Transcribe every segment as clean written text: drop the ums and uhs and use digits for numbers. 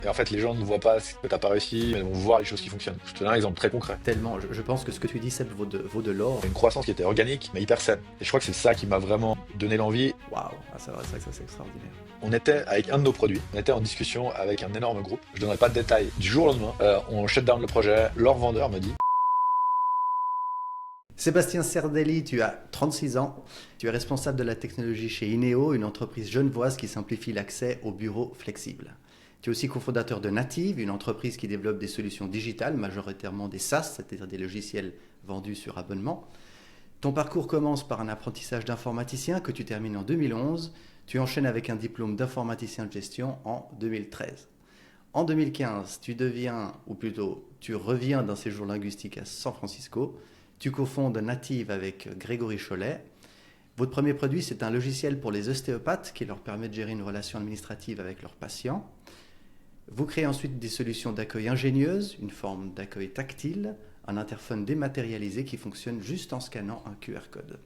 Et en fait, les gens ne voient pas ce que tu n'as pas réussi, mais vont voir les choses qui fonctionnent. Je te donne un exemple très concret. Tellement, je pense que ce que tu dis, Seb, vaut de l'or. Une croissance qui était organique, mais hyper saine. Et je crois que c'est ça qui m'a vraiment donné l'envie. Waouh, ah, c'est vrai que ça c'est extraordinaire. On était avec un de nos produits, on était en discussion avec un énorme groupe. Je ne donnerai pas de détails. Du jour au lendemain, on shut down le projet. Leur vendeur me dit. Sébastien Cerdelli, tu as 36 ans. Tu es responsable de la technologie chez Ineo, une entreprise genevoise qui simplifie l'accès aux bureaux flexibles. Tu es aussi cofondateur de Native, une entreprise qui développe des solutions digitales, majoritairement des SaaS, c'est-à-dire des logiciels vendus sur abonnement. Ton parcours commence par un apprentissage d'informaticien que tu termines en 2011. Tu enchaînes avec un diplôme d'informaticien de gestion en 2013. En 2015, tu deviens, ou plutôt tu reviens d'un séjour linguistique à San Francisco. Tu cofondes Native avec Grégory Cholet. Votre premier produit, c'est un logiciel pour les ostéopathes qui leur permet de gérer une relation administrative avec leurs patients. Vous créez ensuite des solutions d'accueil ingénieuses, une forme d'accueil tactile, un interphone dématérialisé qui fonctionne juste en scannant un QR code.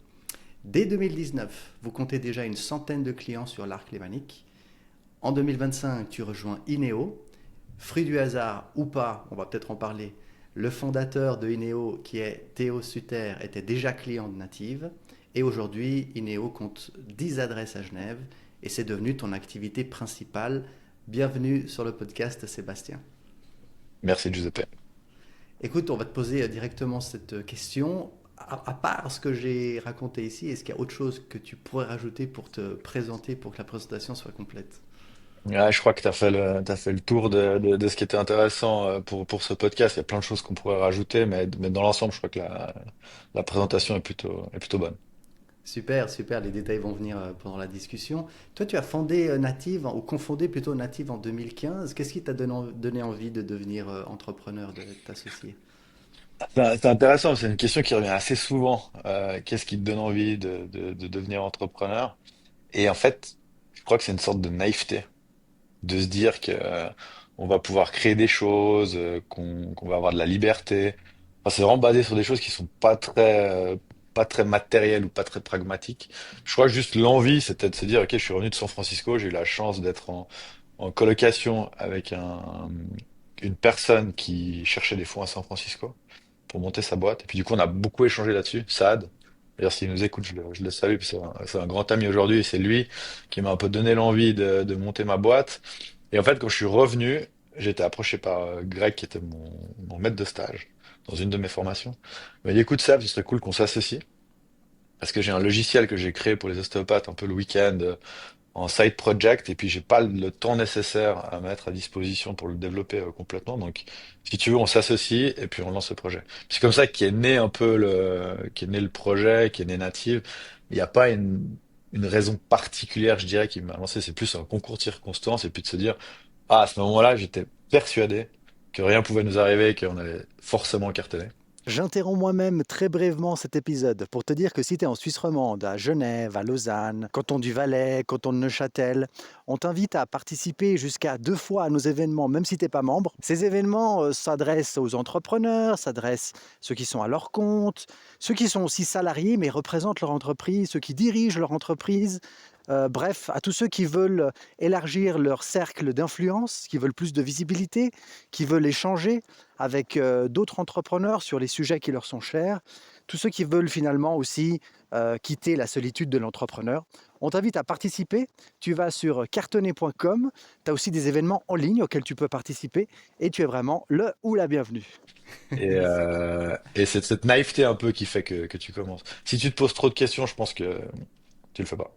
Dès 2019, vous comptez déjà une centaine de clients sur l'arc lémanique. En 2025, tu rejoins Ineo. Fruit du hasard ou pas, on va peut-être en parler, le fondateur de Ineo, qui est Théo Sutter, était déjà client de Native. Et aujourd'hui, Ineo compte 10 adresses à Genève et c'est devenu ton activité principale. Bienvenue sur le podcast, Sébastien. Merci Giuseppe. Écoute, on va te poser directement cette question. À part ce que j'ai raconté ici, est-ce qu'il y a autre chose que tu pourrais rajouter pour te présenter, pour que la présentation soit complète? Ouais, je crois que t'as fait le tour de ce qui était intéressant pour ce podcast. Il y a plein de choses qu'on pourrait rajouter, mais dans l'ensemble, je crois que la présentation est plutôt bonne. Super, super, les détails vont venir pendant la discussion. Toi, tu as fondé Native, ou confondé plutôt Native en 2015. Qu'est-ce qui t'a donné envie de devenir entrepreneur, de t'associer? C'est intéressant, c'est une question qui revient assez souvent. Qu'est-ce qui te donne envie de devenir entrepreneur? Et en fait, je crois que c'est une sorte de naïveté, de se dire que on va pouvoir créer des choses, qu'on va avoir de la liberté. Enfin, c'est vraiment basé sur des choses qui sont pas très matérielles ou pas très pragmatiques. Je crois que juste l'envie, c'était de se dire, ok, je suis revenu de San Francisco, j'ai eu la chance d'être en colocation avec une personne qui cherchait des fonds à San Francisco pour monter sa boîte. Et puis du coup, on a beaucoup échangé là-dessus. Saad, d'ailleurs, s'il nous écoute, je le salue, puis c'est un grand ami aujourd'hui, et c'est lui qui m'a un peu donné l'envie de monter ma boîte. Et en fait, quand je suis revenu, j'ai été approché par Greg, qui était mon maître de stage dans une de mes formations. Il m'a dit, écoute, Seb, ce serait cool qu'on s'associe, parce que j'ai un logiciel que j'ai créé pour les ostéopathes un peu le week-end, en side project, et puis j'ai pas le temps nécessaire à mettre à disposition pour le développer complètement. Donc, si tu veux, on s'associe et puis on lance le projet. C'est comme ça qu'est né un peu qu'est né le projet, qu'est né Native. Il n'y a pas une raison particulière, je dirais, qui m'a lancé. C'est plus un concours de circonstances et puis de se dire, ah, à ce moment-là, j'étais persuadé que rien pouvait nous arriver, qu'on allait forcément cartonner. J'interromps moi-même très brièvement cet épisode pour te dire que si tu es en Suisse romande, à Genève, à Lausanne, canton du Valais, canton de Neuchâtel, on t'invite à participer jusqu'à 2 fois à nos événements, même si tu n'es pas membre. Ces événements s'adressent aux entrepreneurs, s'adressent à ceux qui sont à leur compte, ceux qui sont aussi salariés mais représentent leur entreprise, ceux qui dirigent leur entreprise. Bref, à tous ceux qui veulent élargir leur cercle d'influence, qui veulent plus de visibilité, qui veulent échanger avec d'autres entrepreneurs sur les sujets qui leur sont chers, tous ceux qui veulent finalement aussi quitter la solitude de l'entrepreneur. On t'invite à participer, tu vas sur cartonnet.com, tu as aussi des événements en ligne auxquels tu peux participer et tu es vraiment le ou la bienvenue. Et c'est cette naïveté un peu qui fait que tu commences. Si tu te poses trop de questions, je pense que tu le fais pas.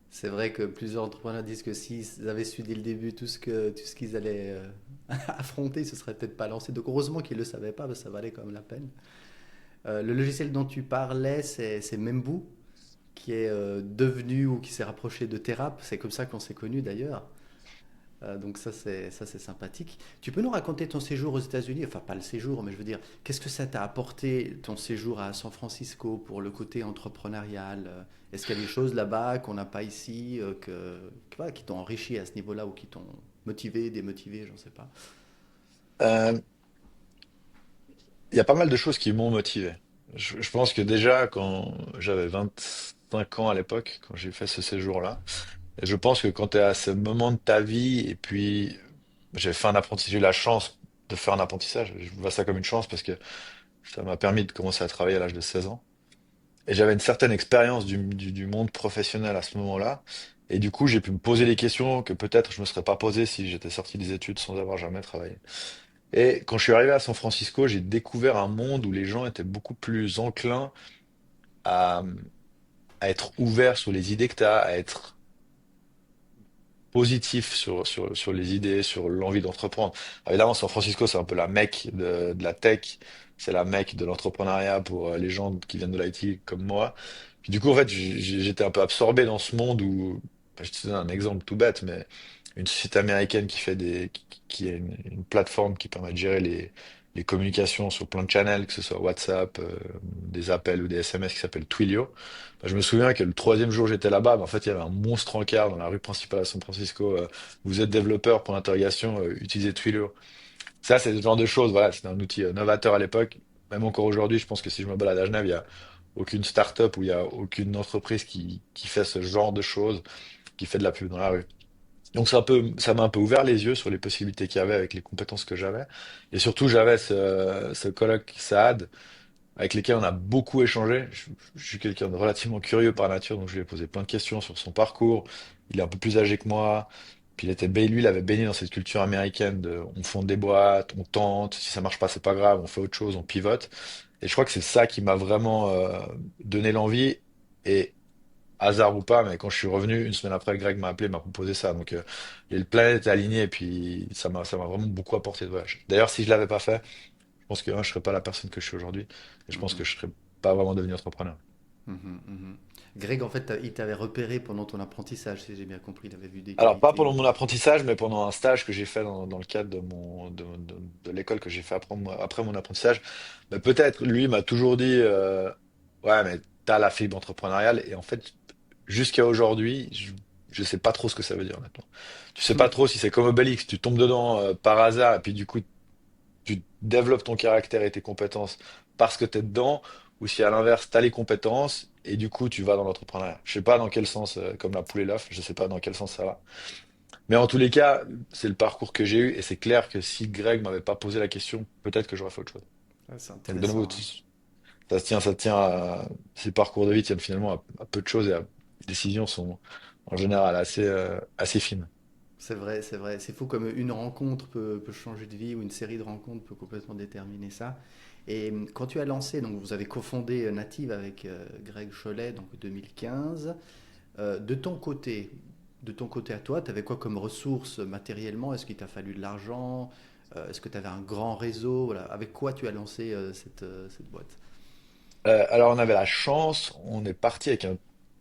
C'est vrai que plusieurs entrepreneurs disent que s'ils avaient su dès le début tout ce qu'ils allaient affronter, ils ne se seraient peut-être pas lancés. Donc heureusement qu'ils ne le savaient pas, parce que ça valait quand même la peine. Le logiciel dont tu parlais, c'est Membu, qui est devenu ou qui s'est rapproché de Terap. C'est comme ça qu'on s'est connus d'ailleurs. Donc ça c'est sympathique. Tu peux nous raconter ton séjour aux États-Unis? Enfin, pas le séjour, mais je veux dire, qu'est-ce que ça t'a apporté ton séjour à San Francisco pour le côté entrepreneurial? Est-ce qu'il y a des choses là-bas qu'on n'a pas ici, voilà, qui t'ont enrichi à ce niveau-là ou qui t'ont motivé, démotivé, j'en sais pas. Euh, Il y a pas mal de choses qui m'ont motivé. Je pense que déjà, quand j'avais 25 ans à l'époque, quand j'ai fait ce séjour-là, et je pense que quand tu es à ce moment de ta vie, et puis j'ai fait un apprentissage, j'ai eu la chance de faire un apprentissage. Je vois ça comme une chance parce que ça m'a permis de commencer à travailler à l'âge de 16 ans. Et j'avais une certaine expérience du monde professionnel à ce moment-là. Et du coup, j'ai pu me poser des questions que peut-être je me serais pas posées si j'étais sorti des études sans avoir jamais travaillé. Et quand je suis arrivé à San Francisco, j'ai découvert un monde où les gens étaient beaucoup plus enclins à, à être ouverts sur les idées que tu as, à être positif sur les idées, sur l'envie d'entreprendre. Évidemment, San Francisco, c'est un peu la Mecque de la tech, c'est la Mecque de l'entrepreneuriat pour les gens qui viennent de l'IT comme moi. Puis du coup, en fait, j'étais un peu absorbé dans ce monde où, bah, je te donne un exemple tout bête, mais une société américaine qui fait qui a une plateforme qui permet de gérer les communications sur plein de channels, que ce soit WhatsApp, des appels ou des SMS qui s'appelle Twilio. Bah, je me souviens que le troisième jour où j'étais là-bas, bah, en fait, il y avait un monstre encart dans la rue principale à San Francisco. Vous êtes développeur pour l'interrogation, utilisez Twilio. Ça, c'est ce genre de choses. Voilà, c'était un outil novateur à l'époque. Même encore aujourd'hui, je pense que si je me balade à Genève, il y a aucune start-up ou il y a aucune entreprise qui fait ce genre de choses, qui fait de la pub dans la rue. Donc ça m'a un peu ouvert les yeux sur les possibilités qu'il y avait avec les compétences que j'avais. Et surtout, j'avais ce coloc Saad avec lesquels on a beaucoup échangé. Je suis quelqu'un de relativement curieux par nature, donc je lui ai posé plein de questions sur son parcours. Il est un peu plus âgé que moi. Puis lui, il avait baigné dans cette culture américaine de on fonde des boîtes, on tente, si ça marche pas, c'est pas grave, on fait autre chose, on pivote. Et je crois que c'est ça qui m'a vraiment donné l'envie. Et hasard ou pas, mais quand je suis revenu, une semaine après, Greg m'a appelé, m'a proposé ça. Donc les planètes étaient alignées et puis ça m'a vraiment beaucoup apporté de voyage. D'ailleurs, si je l'avais pas fait, je pense que je serais pas la personne que je suis aujourd'hui. Et je pense que Mhm, je serais pas vraiment devenu entrepreneur. mhm, mhm. Greg, en fait, il t'avait repéré pendant ton apprentissage, si j'ai bien compris. Il avait vu des Alors, pas qualités. pendant mon apprentissage, mais pendant un stage que j'ai fait dans le cadre de l'école que j'ai fait après mon apprentissage. Mais peut-être, lui m'a toujours dit, ouais, mais t'as la fibre entrepreneuriale. Et en fait, jusqu'à aujourd'hui, je sais pas trop ce que ça veut dire maintenant. Tu sais pas trop si c'est comme Obélix, tu tombes dedans par hasard, et puis du coup, tu développes ton caractère et tes compétences parce que tu es dedans, ou si à l'inverse, tu as les compétences et du coup, tu vas dans l'entrepreneuriat. Je sais pas dans quel sens, comme la poule et l'œuf, je sais pas dans quel sens ça va. Mais en tous les cas, c'est le parcours que j'ai eu et c'est clair que si Greg m'avait pas posé la question, peut-être que j'aurais fait autre chose. Ah, c'est Et de nouveau, intéressant, hein. ça tient ces parcours de vie tiennent finalement à peu de choses et les décisions sont en général assez fines. C'est vrai, c'est vrai. C'est fou comme une rencontre peut changer de vie ou une série de rencontres peut complètement déterminer ça. Et quand tu as lancé, donc vous avez cofondé Native avec Greg Cholet, donc 2015. De ton côté à toi, tu avais quoi comme ressources matériellement? Est-ce qu'il t'a fallu de l'argent? Est-ce que tu avais un grand réseau? Voilà. Avec quoi tu as lancé cette boîte? Alors on avait la chance, on est parti avec un...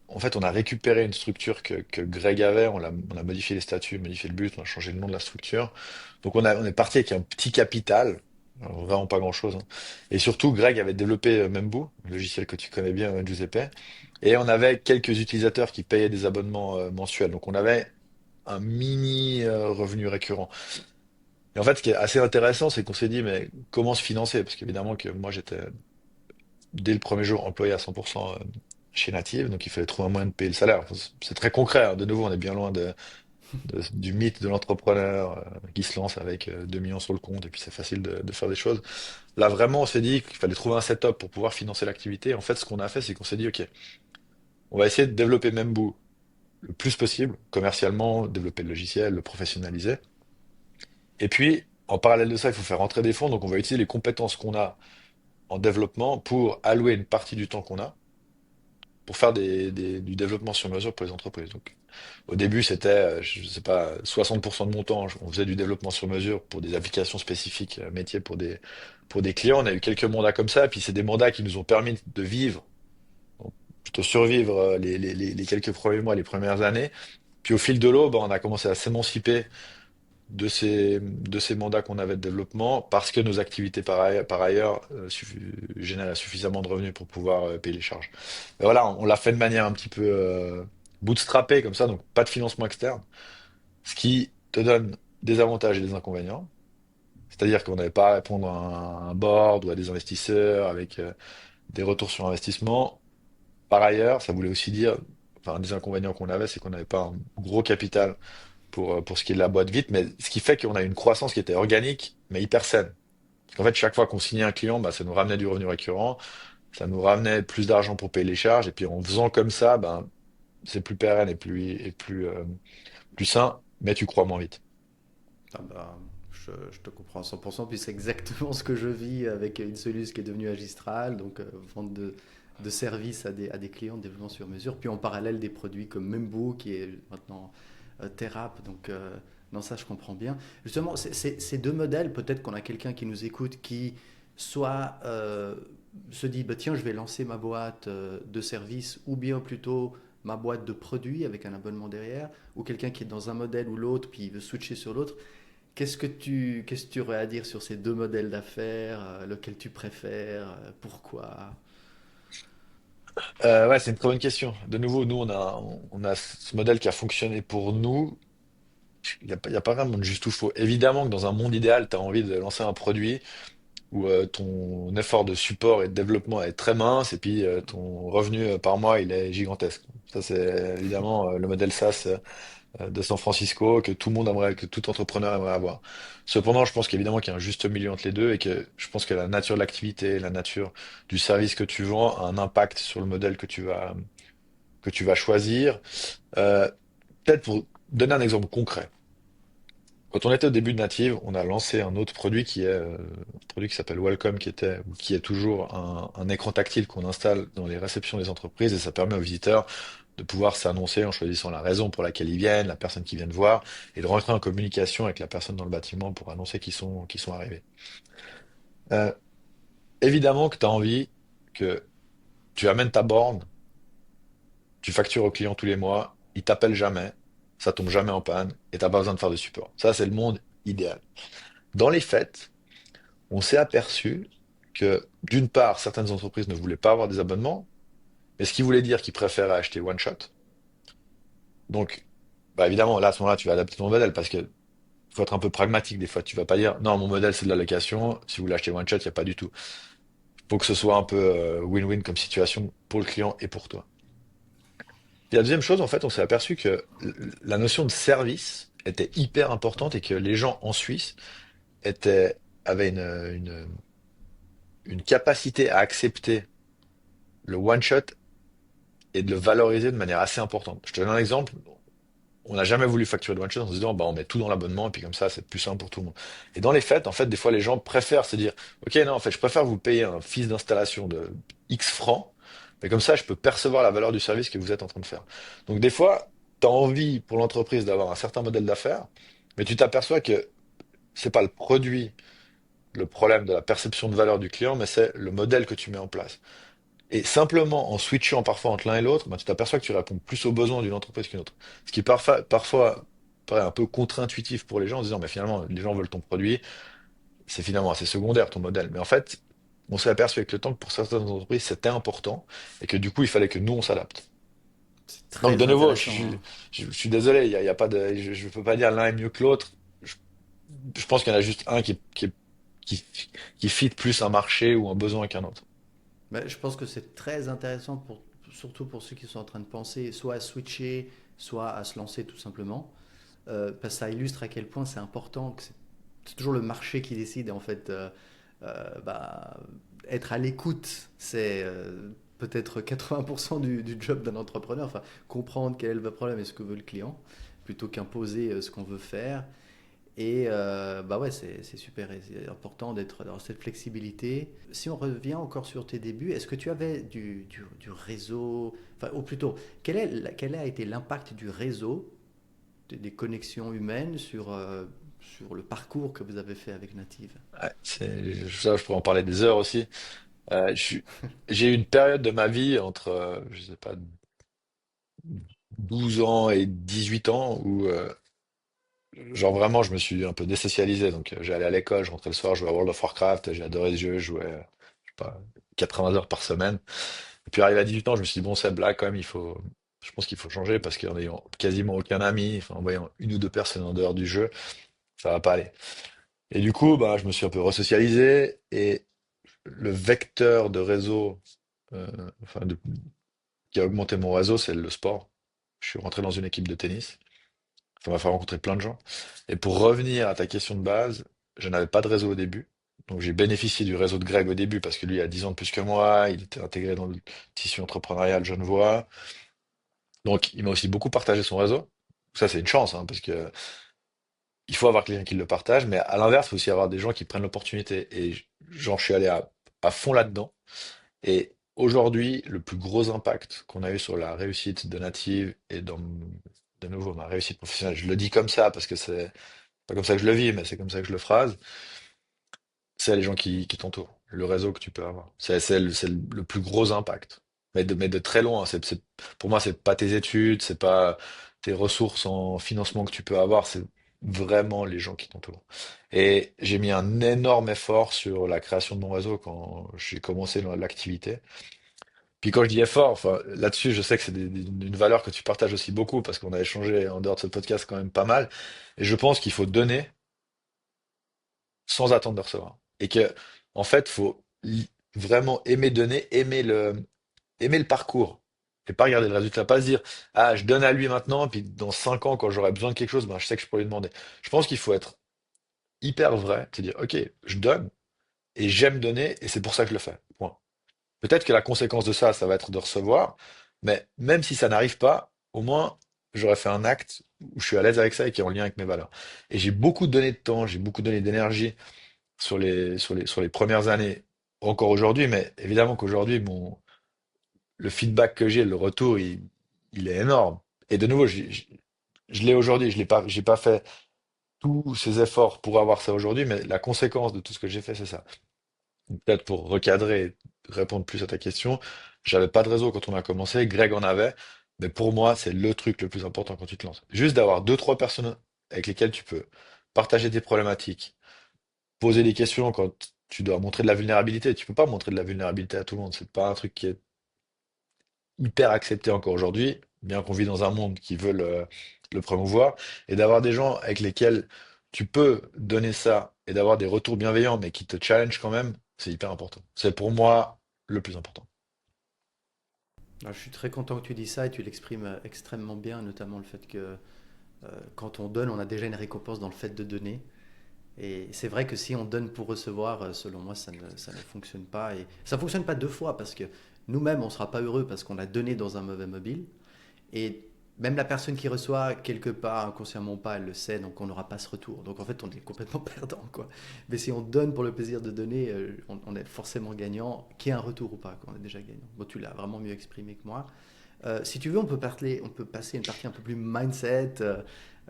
En fait, on a récupéré une structure que Greg avait, on a modifié les statuts, modifié le but, on a changé le nom de la structure. Donc on est parti avec un petit capital, alors, vraiment pas grand-chose, hein. Et surtout, Greg avait développé Membu, le logiciel que tu connais bien, Giuseppe. Et on avait quelques utilisateurs qui payaient des abonnements mensuels. Donc on avait un mini revenu récurrent. Et en fait, ce qui est assez intéressant, c'est qu'on s'est dit, mais comment se financer? Parce qu'évidemment que moi, j'étais dès le premier jour employé à 100% chez Native, donc il fallait trouver un moyen de payer le salaire. Enfin, c'est très concret, hein. De nouveau, on est bien loin du mythe de l'entrepreneur qui se lance avec 2 millions sur le compte et puis c'est facile de faire des choses. Là, vraiment, on s'est dit qu'il fallait trouver un setup pour pouvoir financer l'activité. En fait, ce qu'on a fait, c'est qu'on s'est dit, OK, on va essayer de développer Membu le plus possible, commercialement, développer le logiciel, le professionnaliser. Et puis, en parallèle de ça, il faut faire rentrer des fonds, donc on va utiliser les compétences qu'on a en développement pour allouer une partie du temps qu'on a pour faire du développement sur mesure pour les entreprises. Donc, au début, c'était, je sais pas, 60% de mon temps, on faisait du développement sur mesure pour des applications spécifiques, métiers pour des clients. On a eu quelques mandats comme ça, puis c'est des mandats qui nous ont permis de vivre, donc plutôt survivre les quelques premiers mois, les premières années. Puis au fil de l'eau, bah, on a commencé à s'émanciper de ces mandats qu'on avait de développement parce que nos activités par ailleurs généraient suffisamment de revenus pour pouvoir payer les charges. Et voilà, on l'a fait de manière un petit peu bootstrappée comme ça, donc pas de financement externe, ce qui te donne des avantages et des inconvénients. C'est-à-dire qu'on n'avait pas à répondre à un board ou à des investisseurs avec des retours sur investissement. Par ailleurs, ça voulait aussi dire, enfin, un des inconvénients qu'on avait, c'est qu'on n'avait pas un gros capital pour ce qui est de la boîte vite, mais ce qui fait qu'on a une croissance qui était organique, mais hyper saine. Parce qu'en fait, chaque fois qu'on signait un client, bah, ça nous ramenait du revenu récurrent, ça nous ramenait plus d'argent pour payer les charges, et puis en faisant comme ça, ben, c'est plus pérenne plus sain, mais tu crois moins vite. Ah bah, je te comprends à 100%, puis c'est exactement ce que je vis avec Insolus qui est devenu Agistral, donc vente de services à des clients, développement sur mesure, puis en parallèle des produits comme Membo qui est maintenant Therap, donc non, ça je comprends bien. Justement, ces deux modèles, peut-être qu'on a quelqu'un qui nous écoute qui soit se dit, bah, tiens, je vais lancer ma boîte de services, ou bien plutôt ma boîte de produits avec un abonnement derrière, ou quelqu'un qui est dans un modèle ou l'autre, puis il veut switcher sur l'autre. Qu'est-ce que tu aurais à dire sur ces deux modèles d'affaires, lequel tu préfères, pourquoi? Ouais, c'est une très bonne question. De nouveau, nous, on a ce modèle qui a fonctionné pour nous. Il y a pas vraiment de juste ou faux. Évidemment que dans un monde idéal, tu as envie de lancer un produit où ton effort de support et de développement est très mince et puis ton revenu par mois, il est gigantesque. Ça, c'est évidemment le modèle SaaS de San Francisco que tout le monde aimerait, que tout entrepreneur aimerait avoir. Cependant, je pense qu'évidemment qu'il y a un juste milieu entre les deux et que je pense que la nature de l'activité, la nature du service que tu vends a un impact sur le modèle que tu vas choisir. Euh, Peut-être pour donner un exemple concret. Quand on était au début de Native, on a lancé un autre produit qui est un produit qui s'appelle Welcome, qui était ou qui est toujours un écran tactile qu'on installe dans les réceptions des entreprises et ça permet aux visiteurs de pouvoir s'annoncer en choisissant la raison pour laquelle ils viennent, la personne qui vient de voir, et de rentrer en communication avec la personne dans le bâtiment pour annoncer qu'ils sont arrivés. Euh, Évidemment que tu as envie que tu amènes ta borne, tu factures au client tous les mois, il t'appelle jamais, ça tombe jamais en panne, et t'as pas besoin de faire de support. Ça, c'est le monde idéal. Dans les faits, on s'est aperçu que, d'une part, certaines entreprises ne voulaient pas avoir des abonnements, mais ce qui voulait dire qu'ils préféraient acheter one shot. Donc, bah évidemment, là, à ce moment-là, tu vas adapter ton modèle parce que faut être un peu pragmatique des fois. Tu vas pas dire, non, mon modèle, c'est de la location. Si vous voulez acheter one shot, il n'y a pas du tout. Faut que ce soit un peu win-win comme situation pour le client et pour toi. Et la deuxième chose, en fait, on s'est aperçu que la notion de service était hyper importante et que les gens en Suisse avaient une capacité à accepter le one shot et de le valoriser de manière assez importante. Je te donne un exemple. On n'a jamais voulu facturer de one shot en se disant, bah, on met tout dans l'abonnement et puis comme ça, c'est plus simple pour tout le monde. Et dans les faits, en fait, des fois, les gens préfèrent se dire, OK, non, en fait, je préfère vous payer un fils d'installation de X francs, mais comme ça, je peux percevoir la valeur du service que vous êtes en train de faire. Donc, des fois, tu as envie pour l'entreprise d'avoir un certain modèle d'affaires, mais tu t'aperçois que c'est pas le produit, le problème de la perception de valeur du client, mais c'est le modèle que tu mets en place. Et simplement en switchant parfois entre l'un et l'autre, ben, tu t'aperçois que tu réponds plus aux besoins d'une entreprise qu'une autre. Ce qui parfois paraît un peu contre-intuitif pour les gens en se disant, mais finalement, les gens veulent ton produit, c'est finalement assez secondaire ton modèle. Mais en fait, on s'est aperçu avec le temps que pour certaines entreprises, c'était important et que du coup, il fallait que nous, on s'adapte. C'est Donc, de très nouveau, intéressant, hein. je suis désolé, il y a pas de, je peux pas dire l'un est mieux que l'autre. Je, je pense qu'il y en a juste un qui, qui fit plus un marché ou un besoin qu'un autre. Mais je pense que c'est très intéressant surtout pour ceux qui sont en train de penser soit à switcher, soit à se lancer tout simplement. Parce que ça illustre à quel point c'est important, que c'est toujours le marché qui décide. Et en fait, bah, être à l'écoute, c'est peut-être 80% du job d'un entrepreneur. Enfin, comprendre quel est le problème et ce que veut le client, plutôt qu'imposer ce qu'on veut faire. Et bah ouais, c'est super, et c'est important d'être dans cette flexibilité. Si on revient encore sur tes débuts, est-ce que tu avais du réseau, enfin, ou plutôt, quel a été l'impact du réseau, des connexions humaines sur le parcours que vous avez fait avec Native? Ouais, ça, je pourrais en parler des heures aussi. J'ai eu une période de ma vie entre, je sais pas, 12 ans et 18 ans où, genre vraiment, je me suis un peu désocialisé. Donc, j'allais à l'école, je rentrais le soir, je jouais à World of Warcraft, j'ai adoré ce jeu, je jouais, je sais pas, 80 heures par semaine. Et puis, arrivé à 18 ans, je me suis dit, bon, c'est là, quand même, je pense qu'il faut changer parce qu'en ayant quasiment aucun ami, enfin, en voyant une ou deux personnes en dehors du jeu, ça va pas aller. Et du coup, bah, je me suis un peu resocialisé et le vecteur de réseau, euh, enfin, qui a augmenté mon réseau, c'est le sport. Je suis rentré dans une équipe de tennis. Ça m'a fait rencontrer plein de gens. Et pour revenir à ta question de base, je n'avais pas de réseau au début. Donc j'ai bénéficié du réseau de Greg au début parce que lui a 10 ans de plus que moi, il était intégré dans le tissu entrepreneurial genevois. Donc il m'a aussi beaucoup partagé son réseau. Ça c'est une chance, hein, parce que il faut avoir quelqu'un qui le partage, mais à l'inverse, il faut aussi avoir des gens qui prennent l'opportunité. Et j'en suis allé à fond là-dedans. Et aujourd'hui, le plus gros impact qu'on a eu sur la réussite de Native et dans, de nouveau, ma réussite professionnelle, je le dis comme ça parce que c'est pas comme ça que je le vis, mais c'est comme ça que je le phrase, c'est les gens qui t'entourent, le réseau que tu peux avoir. C'est le plus gros impact. Mais de très loin. Pour moi, c'est pas tes études, c'est pas tes ressources en financement que tu peux avoir, c'est vraiment les gens qui t'entourent. Et j'ai mis un énorme effort sur la création de mon réseau quand j'ai commencé dans l'activité. Puis quand je dis effort, enfin, là-dessus, je sais que c'est une valeur que tu partages aussi beaucoup parce qu'on a échangé en dehors de ce podcast quand même pas mal. Et je pense qu'il faut donner sans attendre de recevoir. Et que, en fait, faut vraiment aimer donner, aimer le parcours. Et pas regarder le résultat, pas se dire, ah, je donne à lui maintenant, puis dans 5 ans, quand j'aurai besoin de quelque chose, ben, je sais que je pourrais lui demander. Je pense qu'il faut être hyper vrai, c'est dire, ok, je donne, et j'aime donner, et c'est pour ça que je le fais. Point. Peut-être que la conséquence de ça, ça va être de recevoir, mais même si ça n'arrive pas, au moins, j'aurais fait un acte où je suis à l'aise avec ça et qui est en lien avec mes valeurs. Et j'ai beaucoup donné de temps, j'ai beaucoup donné d'énergie sur les premières années, encore aujourd'hui, mais évidemment qu'aujourd'hui, le feedback que j'ai, le retour, il est énorme. Et de nouveau, je l'ai aujourd'hui, j'ai pas fait tous ces efforts pour avoir ça aujourd'hui, mais la conséquence de tout ce que j'ai fait, c'est ça. Donc, peut-être pour recadrer et répondre plus à ta question, j'avais pas de réseau quand on a commencé, Greg en avait, mais pour moi, c'est le truc le plus important quand tu te lances. Juste d'avoir deux, trois personnes avec lesquelles tu peux partager tes problématiques, poser des questions quand tu dois montrer de la vulnérabilité. Tu peux pas montrer de la vulnérabilité à tout le monde. C'est pas un truc qui est hyper accepté encore aujourd'hui, bien qu'on vit dans un monde qui veut le promouvoir. Et d'avoir des gens avec lesquels tu peux donner ça et d'avoir des retours bienveillants, mais qui te challenge quand même, c'est hyper important. C'est pour moi le plus important. Alors, je suis très content que tu dis ça et tu l'exprimes extrêmement bien, notamment le fait que quand on donne, on a déjà une récompense dans le fait de donner. Et c'est vrai que si on donne pour recevoir, selon moi, ça ne fonctionne pas. Et ça ne fonctionne pas deux fois parce que nous-mêmes, on ne sera pas heureux parce qu'on a donné dans un mauvais mobile. Et même la personne qui reçoit, quelque part, inconsciemment ou pas, elle le sait, donc on n'aura pas ce retour. Donc en fait, on est complètement perdant, quoi. Mais si on donne pour le plaisir de donner, on est forcément gagnant, qu'il y ait un retour ou pas, qu'on est déjà gagnant. Bon, tu l'as vraiment mieux exprimé que moi. Si tu veux, on peut passer à une partie un peu plus mindset.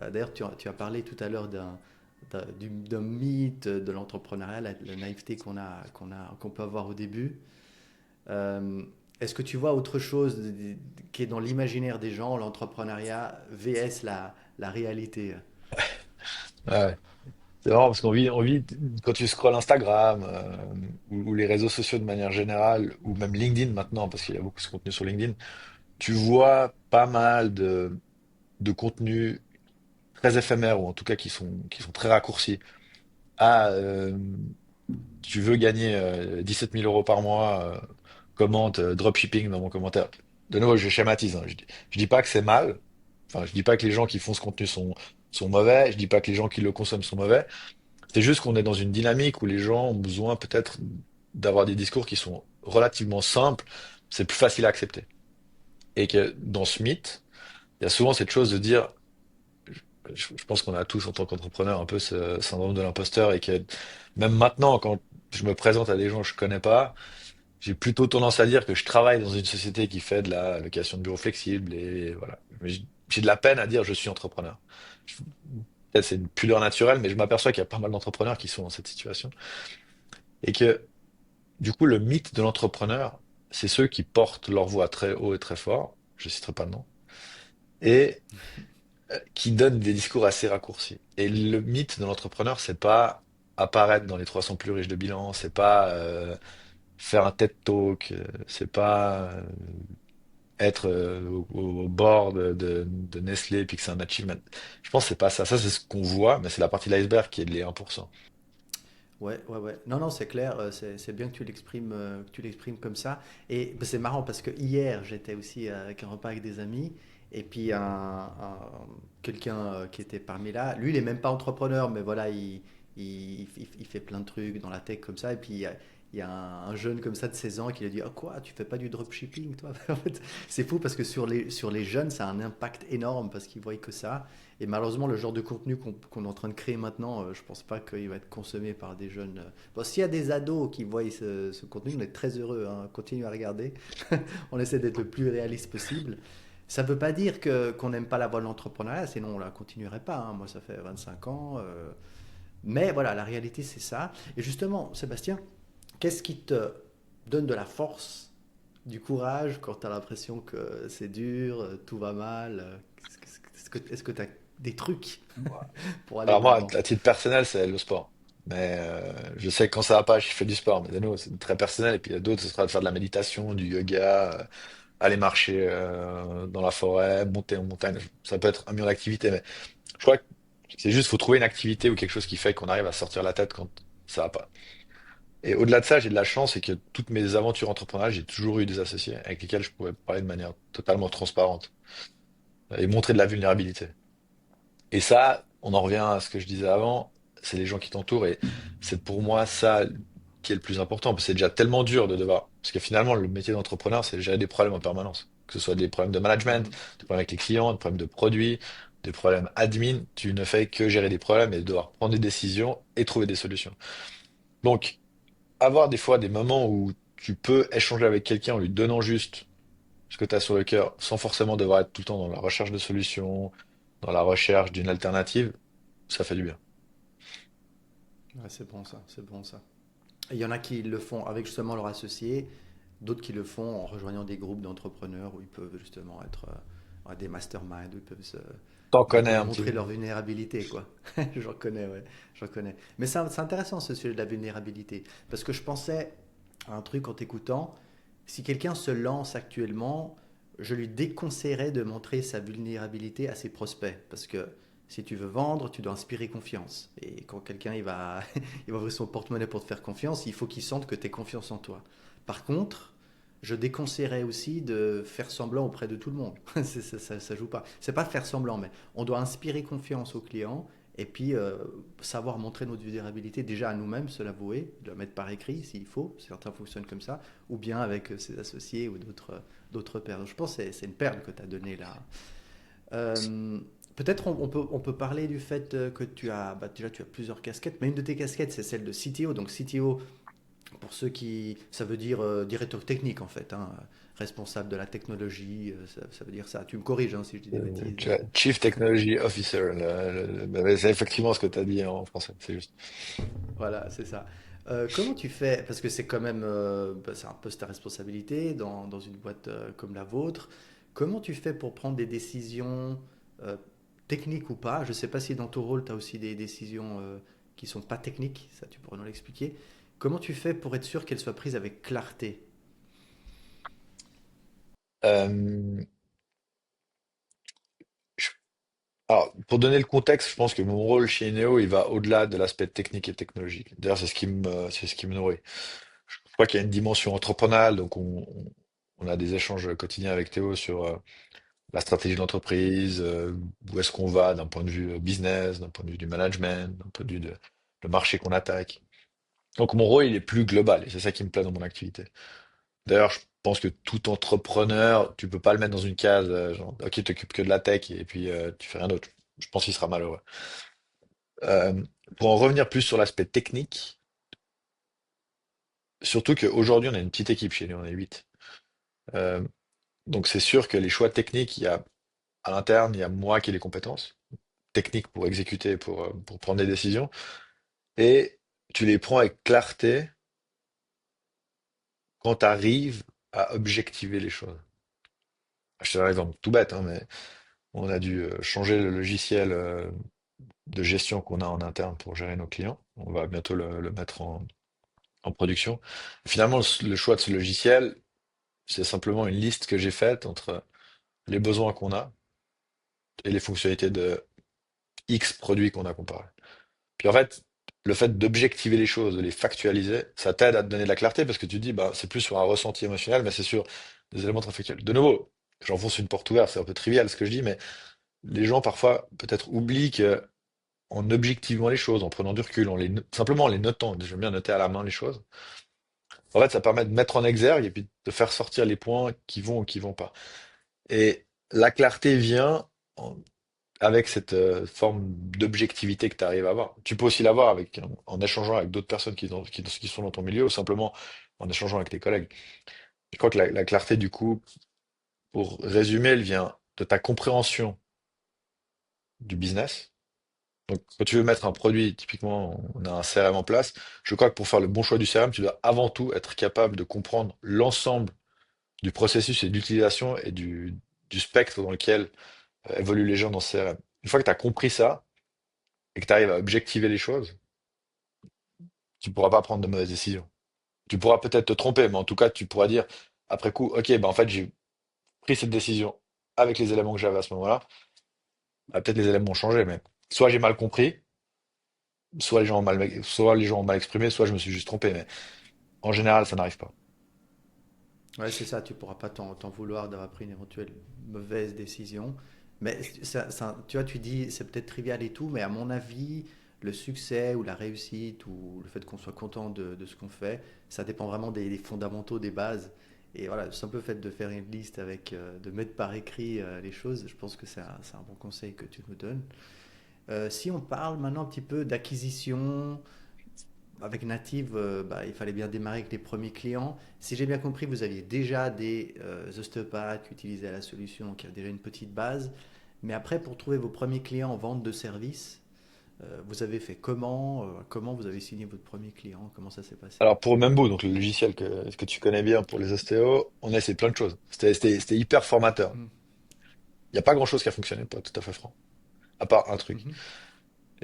D'ailleurs, tu as parlé tout à l'heure d'un mythe de l'entrepreneuriat, la naïveté qu'on peut avoir au début. Euh, Est-ce que tu vois autre chose qui est dans l'imaginaire des gens, l'entrepreneuriat vs la réalité? Ouais. C'est marrant parce qu'on vit, quand tu scrolles Instagram ou les réseaux sociaux de manière générale, ou même LinkedIn maintenant, parce qu'il y a beaucoup de contenu sur LinkedIn, tu vois pas mal de contenus très éphémères, ou en tout cas qui sont très raccourcis. Ah, tu veux gagner 17 000 euros par mois, commente dropshipping dans mon commentaire. De nouveau, je schématise, hein. Je dis pas que c'est mal. Enfin, je dis pas que les gens qui font ce contenu sont mauvais. Je dis pas que les gens qui le consomment sont mauvais. C'est juste qu'on est dans une dynamique où les gens ont besoin peut-être d'avoir des discours qui sont relativement simples. C'est plus facile à accepter. Et que dans ce mythe, il y a souvent cette chose de dire, je pense qu'on a tous en tant qu'entrepreneur un peu ce syndrome de l'imposteur et que même maintenant, quand je me présente à des gens que je connais pas, j'ai plutôt tendance à dire que je travaille dans une société qui fait de la location de bureaux flexibles et voilà. Mais j'ai de la peine à dire je suis entrepreneur. Je- Peut-être c'est une pudeur naturelle, mais je m'aperçois qu'il y a pas mal d'entrepreneurs qui sont dans cette situation. Et que du coup, le mythe de l'entrepreneur, c'est ceux qui portent leur voix très haut et très fort, je citerai pas de nom, et qui donnent des discours assez raccourcis. Et le mythe de l'entrepreneur, c'est pas apparaître dans les 300 plus riches de bilan, c'est pas faire un TED Talk, c'est pas être au bord de Nestlé puis que c'est un achievement. Je pense que c'est pas ça. Ça, c'est ce qu'on voit, mais c'est la partie de l'iceberg qui est les 1%. Ouais, ouais, ouais. Non, non, c'est clair. C'est bien que tu l'exprimes comme ça. Et bah, c'est marrant parce que hier, j'étais aussi avec un repas avec des amis Et puis quelqu'un qui était parmi là, lui il est même pas entrepreneur, mais voilà, il fait plein de trucs dans la tech comme ça. Et puis il y a un jeune comme ça de 16 ans qui lui a dit: oh quoi, tu fais pas du dropshipping toi? En fait, c'est fou parce que sur les jeunes, ça a un impact énorme parce qu'ils voient que ça. Et malheureusement, le genre de contenu qu'on est en train de créer maintenant, je pense pas qu'il va être consommé par des jeunes. Bon, s'il y a des ados qui voient ce contenu, on est très heureux, hein. Continuez à regarder. On essaie d'être le plus réaliste possible. Ça ne veut pas dire qu'on n'aime pas la voie de l'entrepreneuriat, sinon on ne la continuerait pas, hein. Moi, ça fait 25 ans. Mais voilà, la réalité, c'est ça. Et justement, Sébastien, qu'est-ce qui te donne de la force, du courage quand tu as l'impression que c'est dur, tout va mal? Est-ce que tu as des trucs pour aller Alors de moi, l'avant? à titre personnel, c'est le sport. Mais je sais que quand ça va pas, je fais du sport. Mais de nouveau, c'est très personnel. Et puis il y a d'autres, ce sera de faire de la méditation, du yoga, aller marcher dans la forêt, monter en montagne. Ça peut être un million d'activités. Mais je crois que c'est juste, faut trouver une activité ou quelque chose qui fait qu'on arrive à sortir la tête quand ça va pas. Et au-delà de ça, j'ai de la chance, c'est que toutes mes aventures entrepreneuriales, j'ai toujours eu des associés avec lesquels je pouvais parler de manière totalement transparente et montrer de la vulnérabilité. Et ça, on en revient à ce que je disais avant, c'est les gens qui t'entourent et c'est pour moi ça qui est le plus important, parce que c'est déjà tellement dur de devoir, parce que finalement, le métier d'entrepreneur, c'est gérer des problèmes en permanence, que ce soit des problèmes de management, Mhm. des problèmes avec les clients, des problèmes de produits, des problèmes admin, tu ne fais que gérer des problèmes et devoir prendre des décisions et trouver des solutions. Donc, avoir des fois des moments où tu peux échanger avec quelqu'un en lui donnant juste ce que tu as sur le cœur, sans forcément devoir être tout le temps dans la recherche de solutions, dans la recherche d'une alternative, ça fait du bien. Ouais, c'est bon ça, c'est bon ça. Et il y en a qui le font avec justement leurs associés, d'autres qui le font en rejoignant des groupes d'entrepreneurs où ils peuvent justement être des masterminds, où ils peuvent T'en connais un petit montrer peu. leur vulnérabilité, quoi. J'en connais, ouais, j'en connais. Mais c'est intéressant ce sujet de la vulnérabilité, parce que je pensais à un truc en t'écoutant. Si quelqu'un se lance actuellement, je lui déconseillerais de montrer sa vulnérabilité à ses prospects, parce que si tu veux vendre, tu dois inspirer confiance. Et quand quelqu'un il va ouvrir son porte-monnaie pour te faire confiance, il faut qu'il sente que tu as confiance en toi. Par contre, je déconseillerais aussi de faire semblant auprès de tout le monde. Ça joue pas. C'est pas faire semblant, mais on doit inspirer confiance aux clients et puis savoir montrer notre vulnérabilité déjà à nous-mêmes, se l'avouer, de la mettre par écrit s'il faut. Certains fonctionnent comme ça, ou bien avec ses associés ou d'autres pairs. Donc, je pense que c'est une perle que tu as donnée là. Euh, Peut-être on peut parler du fait que tu as, bah, déjà tu as plusieurs casquettes, mais une de tes casquettes c'est celle de CTO. Donc CTO, pour ceux qui, ça veut dire directeur technique en fait, hein, responsable de la technologie, ça veut dire ça. Tu me corriges hein, si je dis des bêtises. Chief Technology Officer, c'est effectivement ce que tu as dit en français, c'est juste. Voilà, c'est ça. Comment tu fais, parce que c'est quand même, bah, c'est un peu ta responsabilité dans une boîte comme la vôtre. Comment tu fais pour prendre des décisions euh, techniques ou pas? Je ne sais pas si dans ton rôle, tu as aussi des décisions qui sont pas techniques, ça tu pourrais nous l'expliquer. Comment tu fais pour être sûr qu'elles soient prises avec clarté? Euh, je- alors, pour donner le contexte, je pense que mon rôle chez Ineo, il va au-delà de l'aspect technique et technologique. D'ailleurs, c'est ce qui me nourrit. Je crois qu'il y a une dimension entrepreneuriale, donc on a des échanges quotidiens avec Théo sur la stratégie de l'entreprise, où est-ce qu'on va d'un point de vue business, d'un point de vue du management, d'un point de vue de le marché qu'on attaque. Donc mon rôle, il est plus global et c'est ça qui me plaît dans mon activité. D'ailleurs, je pense que tout entrepreneur, tu peux pas le mettre dans une case, genre, ok, tu t'occupes que de la tech et puis tu fais rien d'autre. Je pense qu'il sera malheureux. Euh, pour en revenir plus sur l'aspect technique, surtout qu'aujourd'hui, on a une petite équipe chez nous, on est 8. Euh, donc c'est sûr que les choix techniques, il y a à l'interne, il y a moi qui ai les compétences techniques pour exécuter, pour prendre des décisions, et tu les prends avec clarté quand tu arrives à objectiver les choses. Je te donne un exemple tout bête, hein, mais on a dû changer le logiciel de gestion qu'on a en interne pour gérer nos clients. On va bientôt le mettre en production. Finalement, le choix de ce logiciel, c'est simplement une liste que j'ai faite entre les besoins qu'on a et les fonctionnalités de X produits qu'on a comparés. Puis en fait, le fait d'objectiver les choses, de les factualiser, ça t'aide à te donner de la clarté parce que tu te dis, bah, c'est plus sur un ressenti émotionnel, mais c'est sur des éléments très factuels. De nouveau, j'enfonce une porte ouverte, c'est un peu trivial ce que je dis, mais les gens parfois peut-être oublient que en objectivant les choses, en prenant du recul, simplement en les notant, j'aime bien noter à la main les choses, en fait, ça permet de mettre en exergue et puis de faire sortir les points qui vont ou qui vont pas. Et la clarté vient avec cette forme d'objectivité que tu arrives à avoir. Tu peux aussi l'avoir en échangeant avec d'autres personnes qui sont dans ton milieu ou simplement en échangeant avec tes collègues. Je crois que la clarté, du coup, pour résumer, elle vient de ta compréhension du business. Donc, quand tu veux mettre un produit, typiquement, on a un CRM en place, je crois que pour faire le bon choix du CRM, tu dois avant tout être capable de comprendre l'ensemble du processus et d'utilisation et du spectre dans lequel évoluent les gens dans ce CRM. Une fois que tu as compris ça et que tu arrives à objectiver les choses, tu pourras pas prendre de mauvaises décisions. Tu pourras peut-être te tromper, mais en tout cas, tu pourras dire après coup, ok, ben en fait, j'ai pris cette décision avec les éléments que j'avais à ce moment-là. Bah, peut-être les éléments ont changé, mais soit j'ai mal compris, soit les gens ont mal exprimé, soit je me suis juste trompé. Mais en général, ça n'arrive pas. Ouais, c'est ça, tu pourras pas t'en vouloir d'avoir pris une éventuelle mauvaise décision. Mais tu vois, tu dis c'est peut-être trivial et tout, mais à mon avis, le succès ou la réussite ou le fait qu'on soit content de ce qu'on fait, ça dépend vraiment des fondamentaux, des bases. Et voilà, le simple fait de faire une liste avec, de mettre par écrit les choses, je pense que c'est un bon conseil que tu me donnes. Si on parle maintenant un petit peu d'acquisition, avec Native, bah, il fallait bien démarrer avec les premiers clients. Si j'ai bien compris, vous aviez déjà des ostéopathes qui utilisaient la solution, qui avaient déjà une petite base. Mais après, pour trouver vos premiers clients en vente de services, vous avez fait comment comment vous avez signé votre premier client? Comment ça s'est passé? Alors pour Membo, donc le logiciel que tu connais bien pour les ostéos, on a essayé plein de choses. C'était hyper formateur. Mhm. Il n'y a pas grand-chose qui a fonctionné, pas tout à fait franc, à part un truc. Mhm.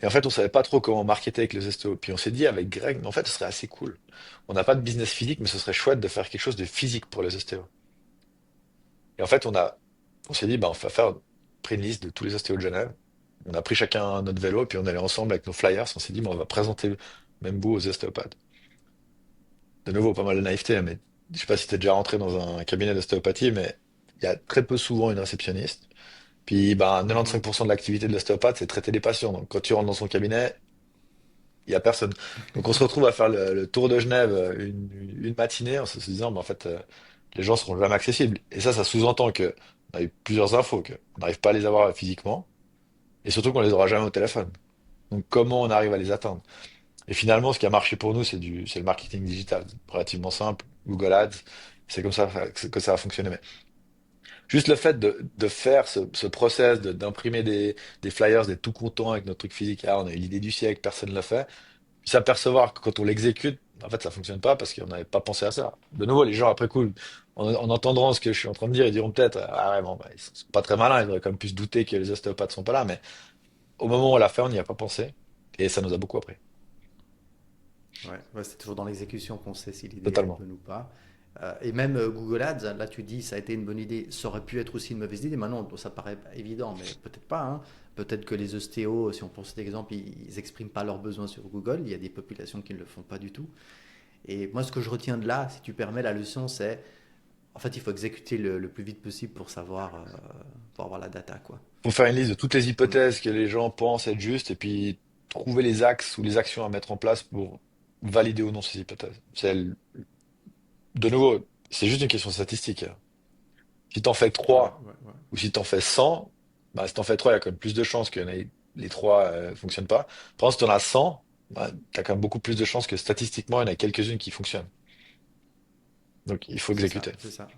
Et en fait, on savait pas trop comment marketer avec les ostéos. Puis on s'est dit avec Greg, mais en fait, ce serait assez cool. On n'a pas de business physique, mais ce serait chouette de faire quelque chose de physique pour les ostéos. Et en fait, on s'est dit, bah, on va faire pris une liste de tous les ostéos de Genève. On a pris chacun notre vélo, puis on allait ensemble avec nos flyers. On s'est dit, bah, on va présenter Membo aux ostéopathes. De nouveau, pas mal de naïveté, mais je sais pas si tu es déjà rentré dans un cabinet d'ostéopathie, mais il y a très peu souvent une réceptionniste. Puis, ben, Mhm. 95% de l'activité de l'ostéopathe, c'est traiter les patients. Donc, quand tu rentres dans son cabinet, il y a personne. Donc, on se retrouve à faire le tour de Genève une matinée en se disant, ben, en fait, les gens seront jamais accessibles. Et ça sous-entend que on a eu plusieurs infos, qu'on n'arrive pas à les avoir physiquement, et surtout qu'on les aura jamais au téléphone. Donc, comment on arrive à les atteindre? Et finalement, ce qui a marché pour nous, c'est le marketing digital. Relativement simple. Google Ads. C'est comme ça que ça a fonctionné. Mais juste le fait de faire ce process, d'imprimer des flyers, d'être tout content avec notre truc physique. Ah, on a eu l'idée du siècle, personne ne l'a fait. Puis s'apercevoir que quand on l'exécute, en fait, ça fonctionne pas parce qu'on n'avait pas pensé à ça. De nouveau, les gens, après coup, en entendant ce que je suis en train de dire, ils diront peut-être, ah ouais, bon, bah, ils sont pas très malins, ils devraient quand même plus se douter que les ostéopathes sont pas là. Mais au moment où on l'a fait, on n'y a pas pensé. Et ça nous a beaucoup appris. Ouais, ouais, c'est toujours dans l'exécution qu'on sait si l'idée elle est Totalement. bonne ou pas. Et même Google Ads, là tu dis ça a été une bonne idée, ça aurait pu être aussi une mauvaise idée. Maintenant, ça paraît évident, mais peut-être pas, hein. Peut-être que les ostéos, si on prend cet exemple, ils expriment pas leurs besoins sur Google. Il y a des populations qui ne le font pas du tout. Et moi, ce que je retiens de là, si tu permets, la leçon, c'est en fait, il faut exécuter le plus vite possible pour avoir la data, quoi. Faut faire une liste de toutes les Comme, hypothèses que les gens pensent être justes et puis trouver les axes ou les actions à mettre en place pour valider ou non ces hypothèses. De nouveau, c'est juste une question statistique, hein. Si t'en fais ouais, 3 ouais, ouais. ou si t'en fais 100, bah, si t'en fais 3, il y a quand même plus de chances que les 3 fonctionnent pas. Par contre, si t'en as 100, bah, t'as quand même beaucoup plus de chances que statistiquement, il y en a quelques-unes qui fonctionnent. Donc, il faut C'est ça, exécuter. c'est ça.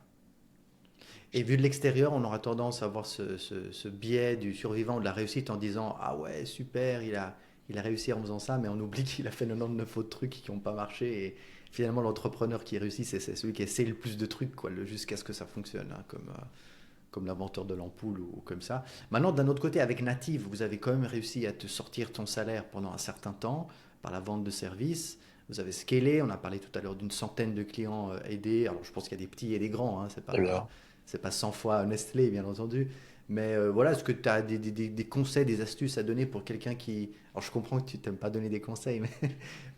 Et vu de l'extérieur, on aura tendance à avoir ce biais du survivant de la réussite en disant ah ouais, super, il a réussi en faisant ça, mais on oublie qu'il a fait 99 autres trucs qui n'ont pas marché. Et finalement, l'entrepreneur qui réussit, c'est celui qui essaie le plus de trucs, quoi, jusqu'à ce que ça fonctionne, hein, comme l'inventeur de l'ampoule ou comme ça. Maintenant, d'un autre côté, avec Native, vous avez quand même réussi à te sortir ton salaire pendant un certain temps par la vente de services. Vous avez scalé, on a parlé tout à l'heure d'une centaine de clients aidés. Alors, je pense qu'il y a des petits et des grands, hein, Très bien. c'est pas 100 fois Nestlé, bien entendu. Mais voilà, est-ce que tu as des conseils, des astuces à donner pour quelqu'un qui... Alors je comprends que tu t'aimes pas donner des conseils, mais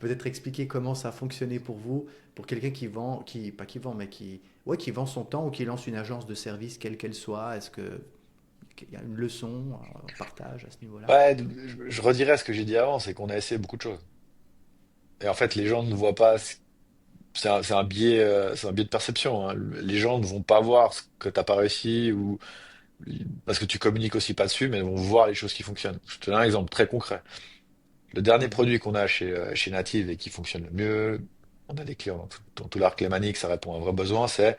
peut-être expliquer comment ça a fonctionné pour vous, pour quelqu'un qui vend, qui, pas qui vend, mais qui, ouais, qui vend son temps ou qui lance une agence de service, quelle qu'elle soit. Est-ce qu'il y a une leçon, un partage à ce niveau-là? Ouais, je redirais ce que j'ai dit avant, c'est qu'on a essayé beaucoup de choses. Et en fait, les gens ne voient pas. C'est un biais de perception, hein. Les gens ne vont pas voir ce que t'as pas réussi ou parce que tu communiques aussi pas dessus, mais ils vont voir les choses qui fonctionnent. Je te donne un exemple très concret. Le dernier Mhm, produit qu'on a chez Native et qui fonctionne le mieux, on a des clients dans tout l'arc lémanique, ça répond à un vrai besoin, c'est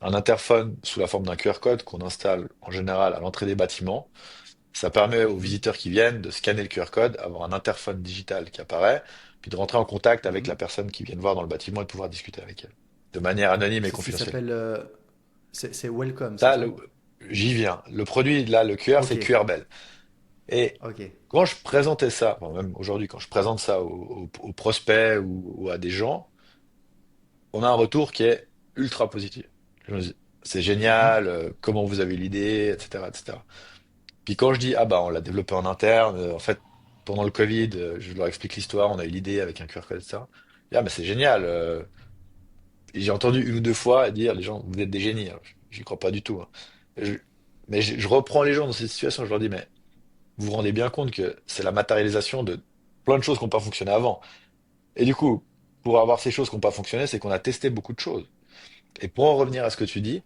un interphone sous la forme d'un QR code qu'on installe en général à l'entrée des bâtiments. Ça permet aux mhm, visiteurs qui viennent de scanner le QR code, avoir un interphone digital qui apparaît, puis de rentrer en contact avec mhm. la personne qui vient de voir dans le bâtiment et de pouvoir discuter avec elle, de manière anonyme et Ça confidentielle. s'appelle... c'est Welcome, c'est Ça, ça? j'y viens. Le produit, là, le QR, Ok, c'est QRBell. Et ok. quand je présentais ça, enfin, même aujourd'hui, quand je présente ça aux prospects ou à des gens, on a un retour qui est ultra positif. Je me dis, c'est Mhm, génial, comment vous avez eu l'idée, etc., etc. Puis quand je dis, ah bah on l'a développé en interne, en fait, pendant le Covid, je leur explique l'histoire, on a eu l'idée avec un QR code, etc. Ah mais c'est génial. Et j'ai entendu une ou deux fois dire, les gens, vous êtes des génies. Alors, j'y crois pas du tout, hein. Je- mais je reprends les gens dans cette situation, je leur dis, mais vous vous rendez bien compte que c'est la matérialisation de plein de choses qui n'ont pas fonctionné avant. Et du coup, pour avoir ces choses qui n'ont pas fonctionné, c'est qu'on a testé beaucoup de choses. Et pour en revenir à ce que tu dis,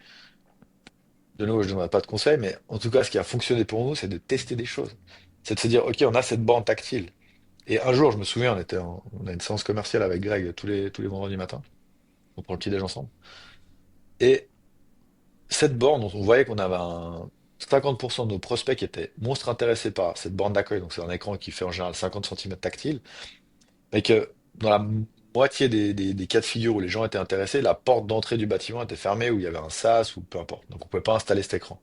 de nouveau, je ne donnerai pas de conseils, mais en tout cas, ce qui a fonctionné pour nous, c'est de tester des choses. C'est de se dire, OK, on a cette borne tactile. Et un jour, je me souviens, on a une séance commerciale avec Greg tous les vendredis matins. On prend le petit-déj ensemble. Et cette borne, on voyait qu'on avait 50% de nos prospects qui étaient monstres intéressés par cette borne d'accueil. Donc, c'est un écran qui fait en général 50 centimètres tactile. Mais que dans la moitié des cas de figure où les gens étaient intéressés, la porte d'entrée du bâtiment était fermée, où il y avait un sas ou peu importe. Donc, on pouvait pas installer cet écran.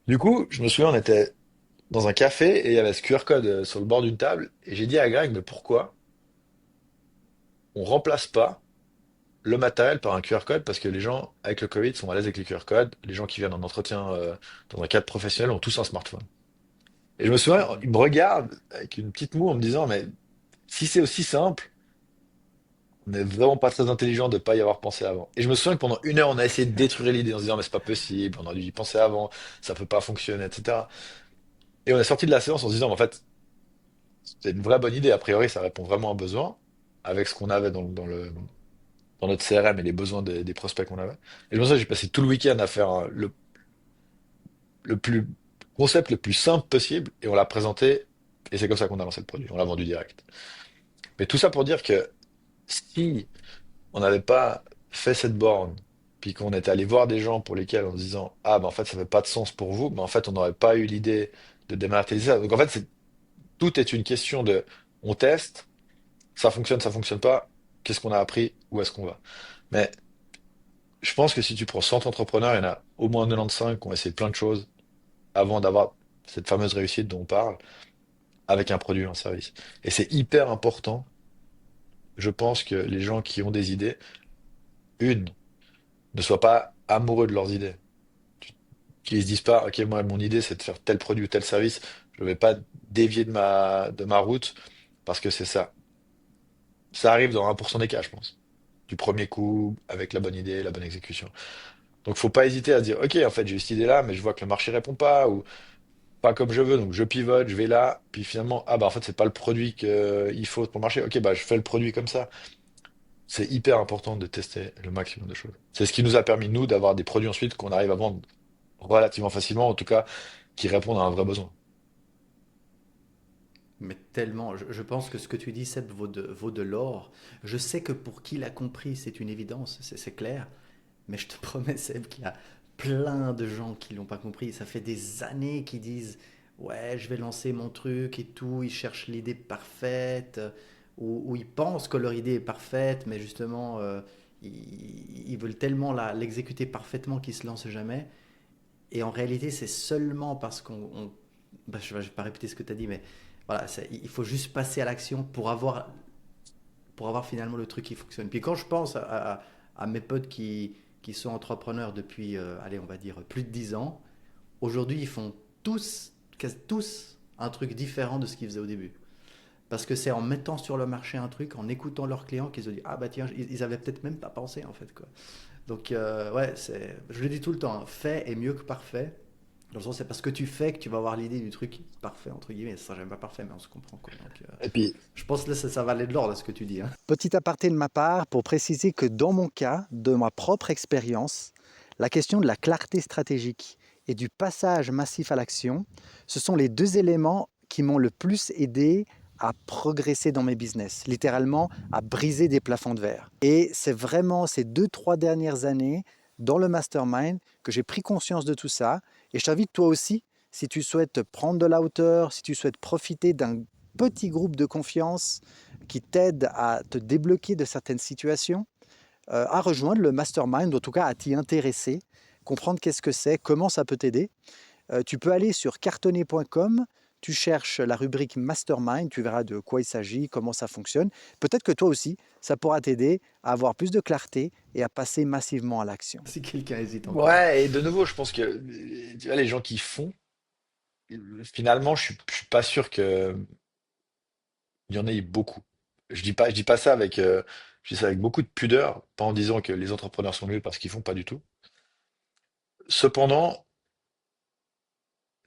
Du coup, je me souviens, on était dans un café et il y avait ce QR code sur le bord d'une table. Et j'ai dit à Greg, mais pourquoi on remplace pas le matériel par un QR code? Parce que les gens, avec le Covid, sont à l'aise avec les QR codes. Les gens qui viennent en entretien dans un cadre professionnel ont tous un smartphone. Et je me souviens, mhm. il me regarde avec une petite moue en me disant, mais si c'est aussi simple, on n'est vraiment pas très intelligent de ne pas y avoir pensé avant. Et je me souviens que pendant une heure, on a essayé de détruire l'idée en se disant, mais c'est pas possible, on aurait dû y penser avant, ça peut pas fonctionner, etc. Et on est sorti de la séance en se disant, mais en fait, c'est une vraie bonne idée. A priori, ça répond vraiment à un besoin avec ce qu'on avait dans notre CRM et les besoins des prospects qu'on avait. Et je me souviens, j'ai passé tout le week-end à faire le plus concept le plus simple possible et on l'a présenté et c'est comme ça qu'on a lancé le produit. On l'a vendu direct. Mais tout ça pour dire que si on n'avait pas fait cette borne, puis qu'on était allé voir des gens pour lesquels en se disant ah ben en fait ça fait pas de sens pour vous, mais en fait on n'aurait pas eu l'idée de dématérialiser ça. Donc en fait tout est une question de on teste, ça fonctionne pas, qu'est-ce qu'on a appris, où est-ce qu'on va. Mais je pense que si tu prends 100 entrepreneurs, il y en a au moins 95 qui ont essayé plein de choses avant d'avoir cette fameuse réussite dont on parle avec un produit ou un service. Et c'est hyper important, je pense que les gens qui ont des idées, une, ne soient pas amoureux de leurs idées. Qu'ils se disent pas, ok, moi, mon idée, c'est de faire tel produit ou tel service, je ne vais pas dévier de ma route parce que c'est ça. Ça arrive dans 1% des cas, je pense. Du premier coup, avec la bonne idée, la bonne exécution. Donc, faut pas hésiter à se dire, ok, en fait, j'ai eu cette idée-là, mais je vois que le marché répond pas ou pas comme je veux, donc je pivote, je vais là, puis finalement, ah bah en fait, c'est pas le produit qu'il faut pour le marché. Ok, bah je fais le produit comme ça. C'est hyper important de tester le maximum de choses. C'est ce qui nous a permis, nous, d'avoir des produits ensuite qu'on arrive à vendre relativement facilement, en tout cas, qui répondent à un vrai besoin. Mais tellement, je pense que ce que tu dis, Seb, vaut de l'or. Je sais que pour qui l'a compris, c'est une évidence, c'est clair. Mais je te promets, Seb, qu'il y a plein de gens qui l'ont pas compris. Ça fait des années qu'ils disent, ouais, je vais lancer mon truc et tout. Ils cherchent l'idée parfaite, ou ils pensent que leur idée est parfaite, mais justement, ils veulent tellement l'exécuter parfaitement qu'ils se lancent jamais. Et en réalité, c'est seulement parce bah, je ne vais pas répéter ce que tu as dit, mais voilà, il faut juste passer à l'action pour avoir finalement le truc qui fonctionne. Puis quand je pense à mes potes qui sont entrepreneurs depuis, allez, on va dire, plus de 10 ans, Aujourd'hui, ils font tous, quasi tous, un truc différent de ce qu'ils faisaient au début. Parce que c'est en mettant sur le marché un truc, en écoutant leurs clients, qu'ils se disent ah bah tiens, ils avaient peut-être même pas pensé en fait quoi. Donc ouais, je le dis tout le temps, hein, fait est mieux que parfait. Dans le sens, c'est parce que tu fais que tu vas avoir l'idée du truc parfait entre guillemets. Ça, j'aime pas parfait, mais on se comprend quoi. Donc Et puis, je pense que là, ça va aller de l'ordre ce que tu dis, hein. Petit aparté de ma part pour préciser que dans mon cas, de ma propre expérience, la question de la clarté stratégique et du passage massif à l'action, ce sont les deux éléments qui m'ont le plus aidé à progresser dans mes business, littéralement à briser des plafonds de verre. Et c'est vraiment ces 2, 3 dernières années dans le mastermind que j'ai pris conscience de tout ça. Et je t'invite toi aussi, si tu souhaites prendre de la hauteur, si tu souhaites profiter d'un petit groupe de confiance qui t'aide à te débloquer de certaines situations, à rejoindre le mastermind, en tout cas à t'y intéresser, comprendre qu'est-ce que c'est, comment ça peut t'aider. Tu peux aller sur cartonné.com, tu cherches la rubrique mastermind, tu verras de quoi il s'agit, comment ça fonctionne. Peut-être que toi aussi, ça pourra t'aider à avoir plus de clarté et à passer massivement à l'action. Si quelqu'un hésite encore. ouais, et de nouveau, je pense que tu vois, les gens qui font, finalement, je suis pas sûr que il y en ait beaucoup. Je dis pas ça avec, je dis ça avec beaucoup de pudeur, pas en disant que les entrepreneurs sont nuls parce qu'ils font pas du tout. Cependant,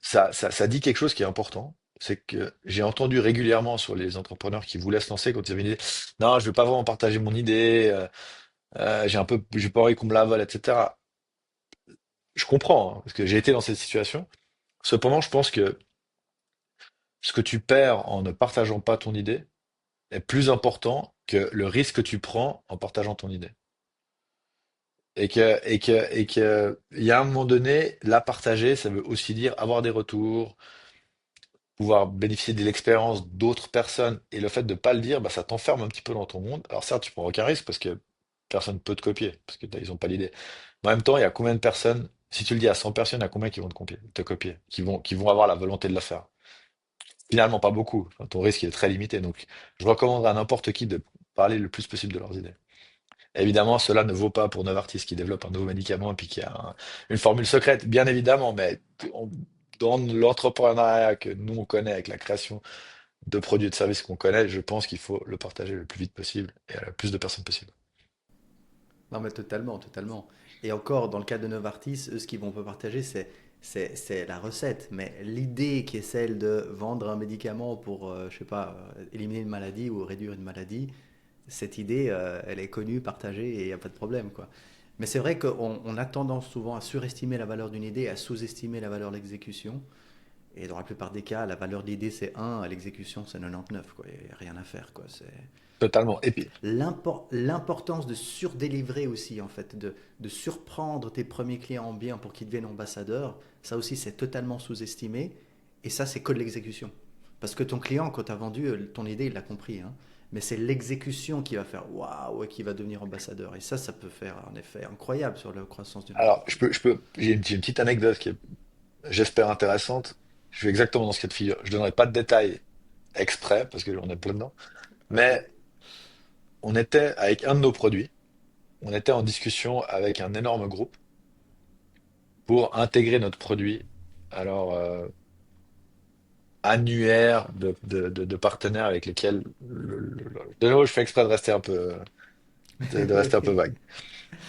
ça dit quelque chose qui est important. C'est que j'ai entendu régulièrement sur les entrepreneurs qui voulaient se lancer quand ils avaient une idée. Non, je veux pas vraiment partager mon idée. J'ai pas envie qu'on me la vole, etc. Je comprends, hein, parce que j'ai été dans cette situation. Cependant, je pense que ce que tu perds en ne partageant pas ton idée est plus important que le risque que tu prends en partageant ton idée. Il y a un moment donné, la partager, ça veut aussi dire avoir des retours, pouvoir bénéficier de l'expérience d'autres personnes. Et le fait de pas le dire, bah, ça t'enferme un petit peu dans ton monde. Alors certes, tu prends aucun risque parce que personne peut te copier, parce que ils ont pas l'idée. Mais en même temps, il y a combien de personnes, si tu le dis à 100 personnes, il y a combien qui vont te copier, qui vont avoir la volonté de le faire? Finalement, pas beaucoup. Enfin, ton risque il est très limité. Donc, je recommanderais à n'importe qui de parler le plus possible de leurs idées. Évidemment, cela ne vaut pas pour Novartis qui développe un nouveau médicament et puis qui a une formule secrète, bien évidemment, mais dans l'entrepreneuriat que nous on connaît avec la création de produits et de services qu'on connaît, je pense qu'il faut le partager le plus vite possible et à le plus de personnes possible. Non, mais totalement, totalement. Et encore, dans le cas de Novartis, eux, ce qu'ils vont pas partager, c'est la recette. Mais l'idée qui est celle de vendre un médicament pour, je sais pas, éliminer une maladie ou réduire une maladie, cette idée, elle est connue, partagée et il n'y a pas de problème, quoi. Mais c'est vrai qu'on a tendance souvent à surestimer la valeur d'une idée, à sous-estimer la valeur de l'exécution. Et dans la plupart des cas, la valeur de l'idée, c'est 1, l'exécution, c'est 99, quoi. Il n'y a rien à faire, quoi. C'est... Totalement. Et puis, L'importance de surdélivrer aussi, en fait, de surprendre tes premiers clients bien pour qu'ils deviennent ambassadeurs, ça aussi, c'est totalement sous-estimé. Et ça, c'est que de l'exécution. Parce que ton client, quand tu as vendu ton idée, il l'a compris, hein. Mais c'est l'exécution qui va faire waouh et qui va devenir ambassadeur. Et ça peut faire un effet incroyable sur la croissance d'une alors, entreprise. j'ai une petite anecdote qui est, j'espère, intéressante. Je suis exactement dans ce cas de figure. Je donnerai pas de détails exprès parce que j'en ai plein dedans. Ok. Mais on était avec un de nos produits, on était en discussion avec un énorme groupe pour intégrer notre produit. Alors, annuaire de partenaires avec lesquels de nouveau je fais exprès de rester un peu de rester un peu vague.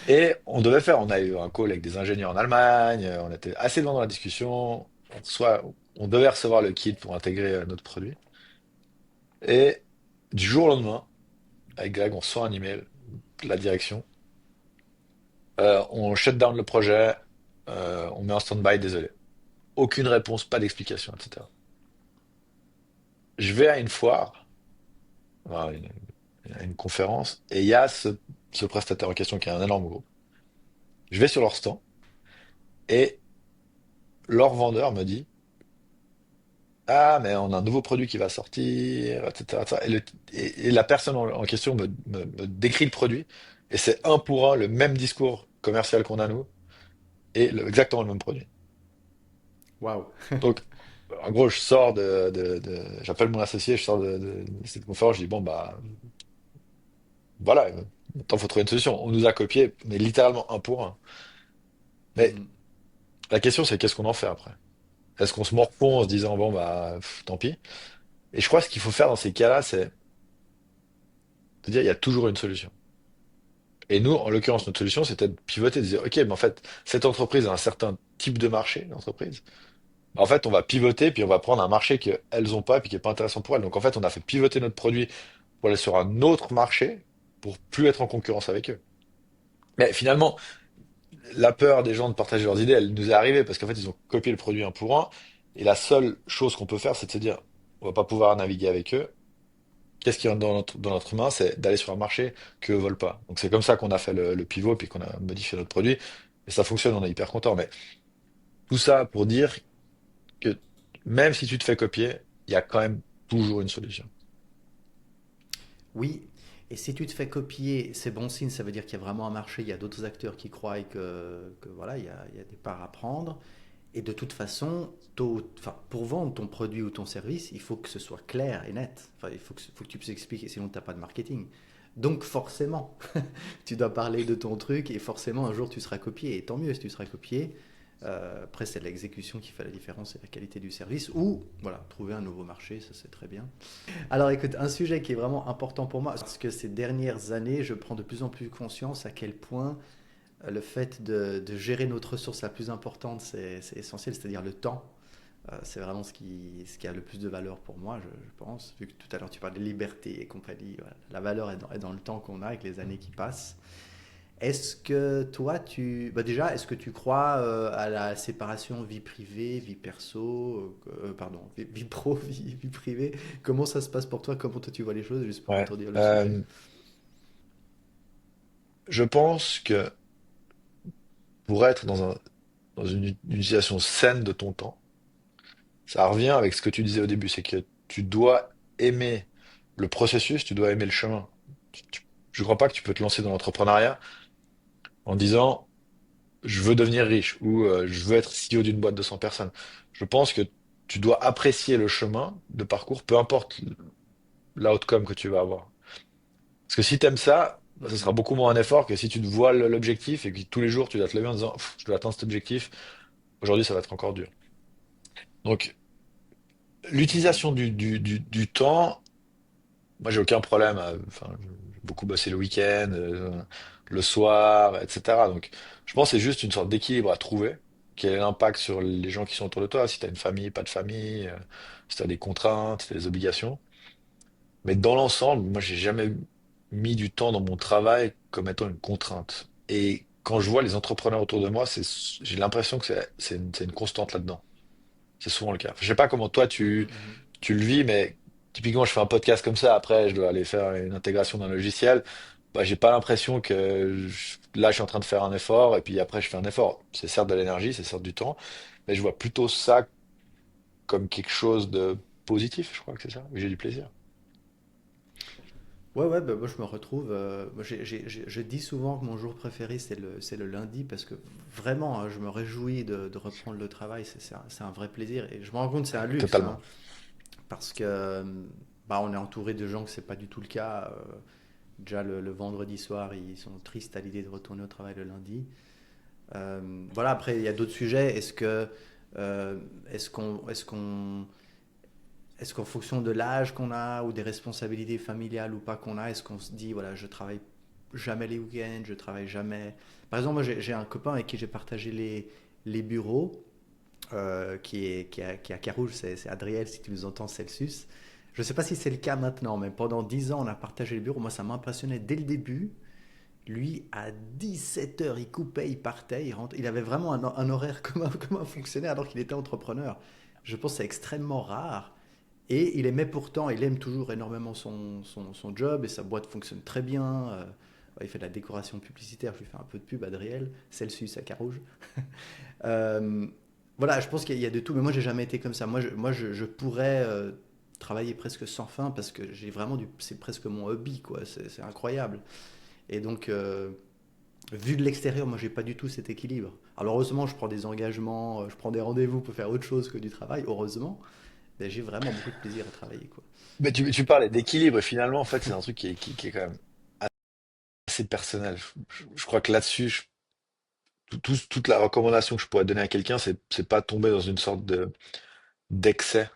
Et on a eu un call avec des ingénieurs en Allemagne, on était assez loin dans la discussion, on devait recevoir le kit pour intégrer notre produit. Et du jour au lendemain, avec Greg, on reçoit un email de la direction. On shut down le projet, on met en stand-by, désolé. Aucune réponse, pas d'explication, etc. Je vais à une foire, enfin, à une conférence, et il y a ce prestataire en question qui est un énorme groupe. Je vais sur leur stand, et leur vendeur me dit, ah, mais on a un nouveau produit qui va sortir, etc., etc. Et la personne en question me décrit le produit, et c'est un pour un le même discours commercial qu'on a nous, et exactement le même produit. Waouh. Donc, en gros, je sors j'appelle mon associé, je sors de cette conférence, je dis, bon, bah, voilà, maintenant, faut trouver une solution. On nous a copié, mais littéralement un pour un. Mais Mhm. La question, c'est qu'est-ce qu'on en fait après? Est-ce qu'on se morfond en se disant, bon, bah, tant pis? Et je crois que ce qu'il faut faire dans ces cas-là, c'est de dire, il y a toujours une solution. Et nous, en l'occurrence, notre solution, c'était de pivoter, de dire, OK, mais en fait, cette entreprise a un certain type de marché, d'entreprise. En fait, on va pivoter, puis on va prendre un marché qu'elles n'ont pas, puis qui n'est pas intéressant pour elles. Donc, en fait, on a fait pivoter notre produit pour aller sur un autre marché, pour plus être en concurrence avec eux. Mais finalement, la peur des gens de partager leurs idées, elle nous est arrivée parce qu'en fait, ils ont copié le produit un pour un. Et la seule chose qu'on peut faire, c'est de se dire, on va pas pouvoir naviguer avec eux. Qu'est-ce qui rentre dans notre main? C'est d'aller sur un marché qu'eux veulent pas. Donc, c'est comme ça qu'on a fait le pivot, puis qu'on a modifié notre produit. Et ça fonctionne, on est hyper content. Mais tout ça pour dire que même si tu te fais copier, il y a quand même toujours une solution. Oui, et si tu te fais copier, c'est bon signe, ça veut dire qu'il y a vraiment un marché, il y a d'autres acteurs qui croient que voilà, il y a des parts à prendre. Et de toute façon, enfin, pour vendre ton produit ou ton service, il faut que ce soit clair et net. Enfin, faut que tu puisses expliquer, sinon tu n'as pas de marketing. Donc forcément, tu dois parler de ton truc et forcément un jour tu seras copié. Et tant mieux si tu seras copié. Après, c'est l'exécution qui fait la différence et la qualité du service. Ou voilà, trouver un nouveau marché, ça c'est très bien. Alors écoute, un sujet qui est vraiment important pour moi, parce que ces dernières années, je prends de plus en plus conscience à quel point le fait de gérer notre ressource la plus importante, c'est essentiel, c'est-à-dire le temps. C'est vraiment ce qui a le plus de valeur pour moi, je pense. Vu que tout à l'heure tu parlais de liberté et compagnie, voilà. La valeur est dans le temps qu'on a avec les années qui passent. Est-ce que toi, bah déjà, est-ce que tu crois à la séparation vie privée, vie perso, pardon, vie pro, vie privée? Comment ça se passe pour toi? Comment toi tu vois les choses, juste pour Ouais. introduire le sujet? Euh, je pense que pour être dans une utilisation saine de ton temps, ça revient avec ce que tu disais au début, c'est que tu dois aimer le processus, tu dois aimer le chemin. Je ne crois pas que tu peux te lancer dans l'entrepreneuriat en disant je veux devenir riche ou je veux être CEO d'une boîte de 100 personnes. Je pense que tu dois apprécier le chemin de parcours, peu importe l'outcome que tu vas avoir. Parce que si tu aimes ça, bah, ce sera Mhm. beaucoup moins un effort que si tu te voiles l'objectif et que tous les jours tu dois te lever en disant je dois atteindre cet objectif. Aujourd'hui, ça va être encore dur. Donc, l'utilisation du temps, moi, j'ai aucun problème. Enfin, j'ai beaucoup bossé le week-end, le soir, etc. Donc, je pense que c'est juste une sorte d'équilibre à trouver. Quel est l'impact sur les gens qui sont autour de toi? Si tu as une famille, pas de famille, si tu as des contraintes, si tu as des obligations. Mais dans l'ensemble, moi, j'ai jamais mis du temps dans mon travail comme étant une contrainte. Et quand je vois les entrepreneurs autour de moi, j'ai l'impression que c'est une constante là-dedans. C'est souvent le cas. Je sais pas comment toi Mhm. tu le vis, mais typiquement, je fais un podcast comme ça. Après, je dois aller faire une intégration d'un logiciel. Bah, j'ai pas l'impression que là, je suis en train de faire un effort et puis après, je fais un effort. C'est certes de l'énergie, c'est certes du temps, mais je vois plutôt ça comme quelque chose de positif. Je crois que c'est ça. Où j'ai du plaisir. Ouais, ouais, bah, moi je me retrouve. Moi, je dis souvent que mon jour préféré c'est le lundi parce que vraiment, hein, je me réjouis de reprendre le travail. C'est un vrai plaisir et je me rends compte que c'est un luxe, hein, Totalement. parce que bah, on est entouré de gens que c'est pas du tout le cas. Déjà le vendredi soir, ils sont tristes à l'idée de retourner au travail le lundi. Voilà, après il y a d'autres sujets. Euh, est-ce qu'on est-ce qu'en fonction de l'âge qu'on a ou des responsabilités familiales ou pas qu'on a, est-ce qu'on se dit, voilà, je travaille jamais les week-ends, je travaille jamais. Par exemple, moi j'ai un copain avec qui j'ai partagé les bureaux, qui est à Carouge, c'est Adriel, si tu nous entends, Celsius. Je ne sais pas si c'est le cas maintenant, mais pendant 10 ans, on a partagé les bureaux. Moi, ça m'impressionnait dès le début. Lui, à 17 heures, il coupait, il partait, il rentrait. Il avait vraiment un horaire comme un fonctionnaire alors qu'il était entrepreneur. Je pense que c'est extrêmement rare. Et il aimait pourtant, il aime toujours énormément son job et sa boîte fonctionne très bien. Il fait de la décoration publicitaire, je lui fais un peu de pub, Adriel, Celsius à Carouge. Euh, voilà, je pense qu'il y a de tout, mais moi j'ai jamais été comme ça. Je pourrais travailler presque sans fin parce que j'ai vraiment c'est presque mon hobby, quoi. C'est incroyable. Et donc, vu de l'extérieur, moi j'ai pas du tout cet équilibre. Alors heureusement, je prends des engagements, je prends des rendez-vous pour faire autre chose que du travail, heureusement. Mais j'ai vraiment beaucoup de plaisir à travailler, quoi. Mais tu parlais d'équilibre et finalement, en fait, c'est un truc qui est quand même assez personnel. Je crois que là-dessus, toute la recommandation que je pourrais donner à quelqu'un, c'est pas tomber dans une sorte d'excès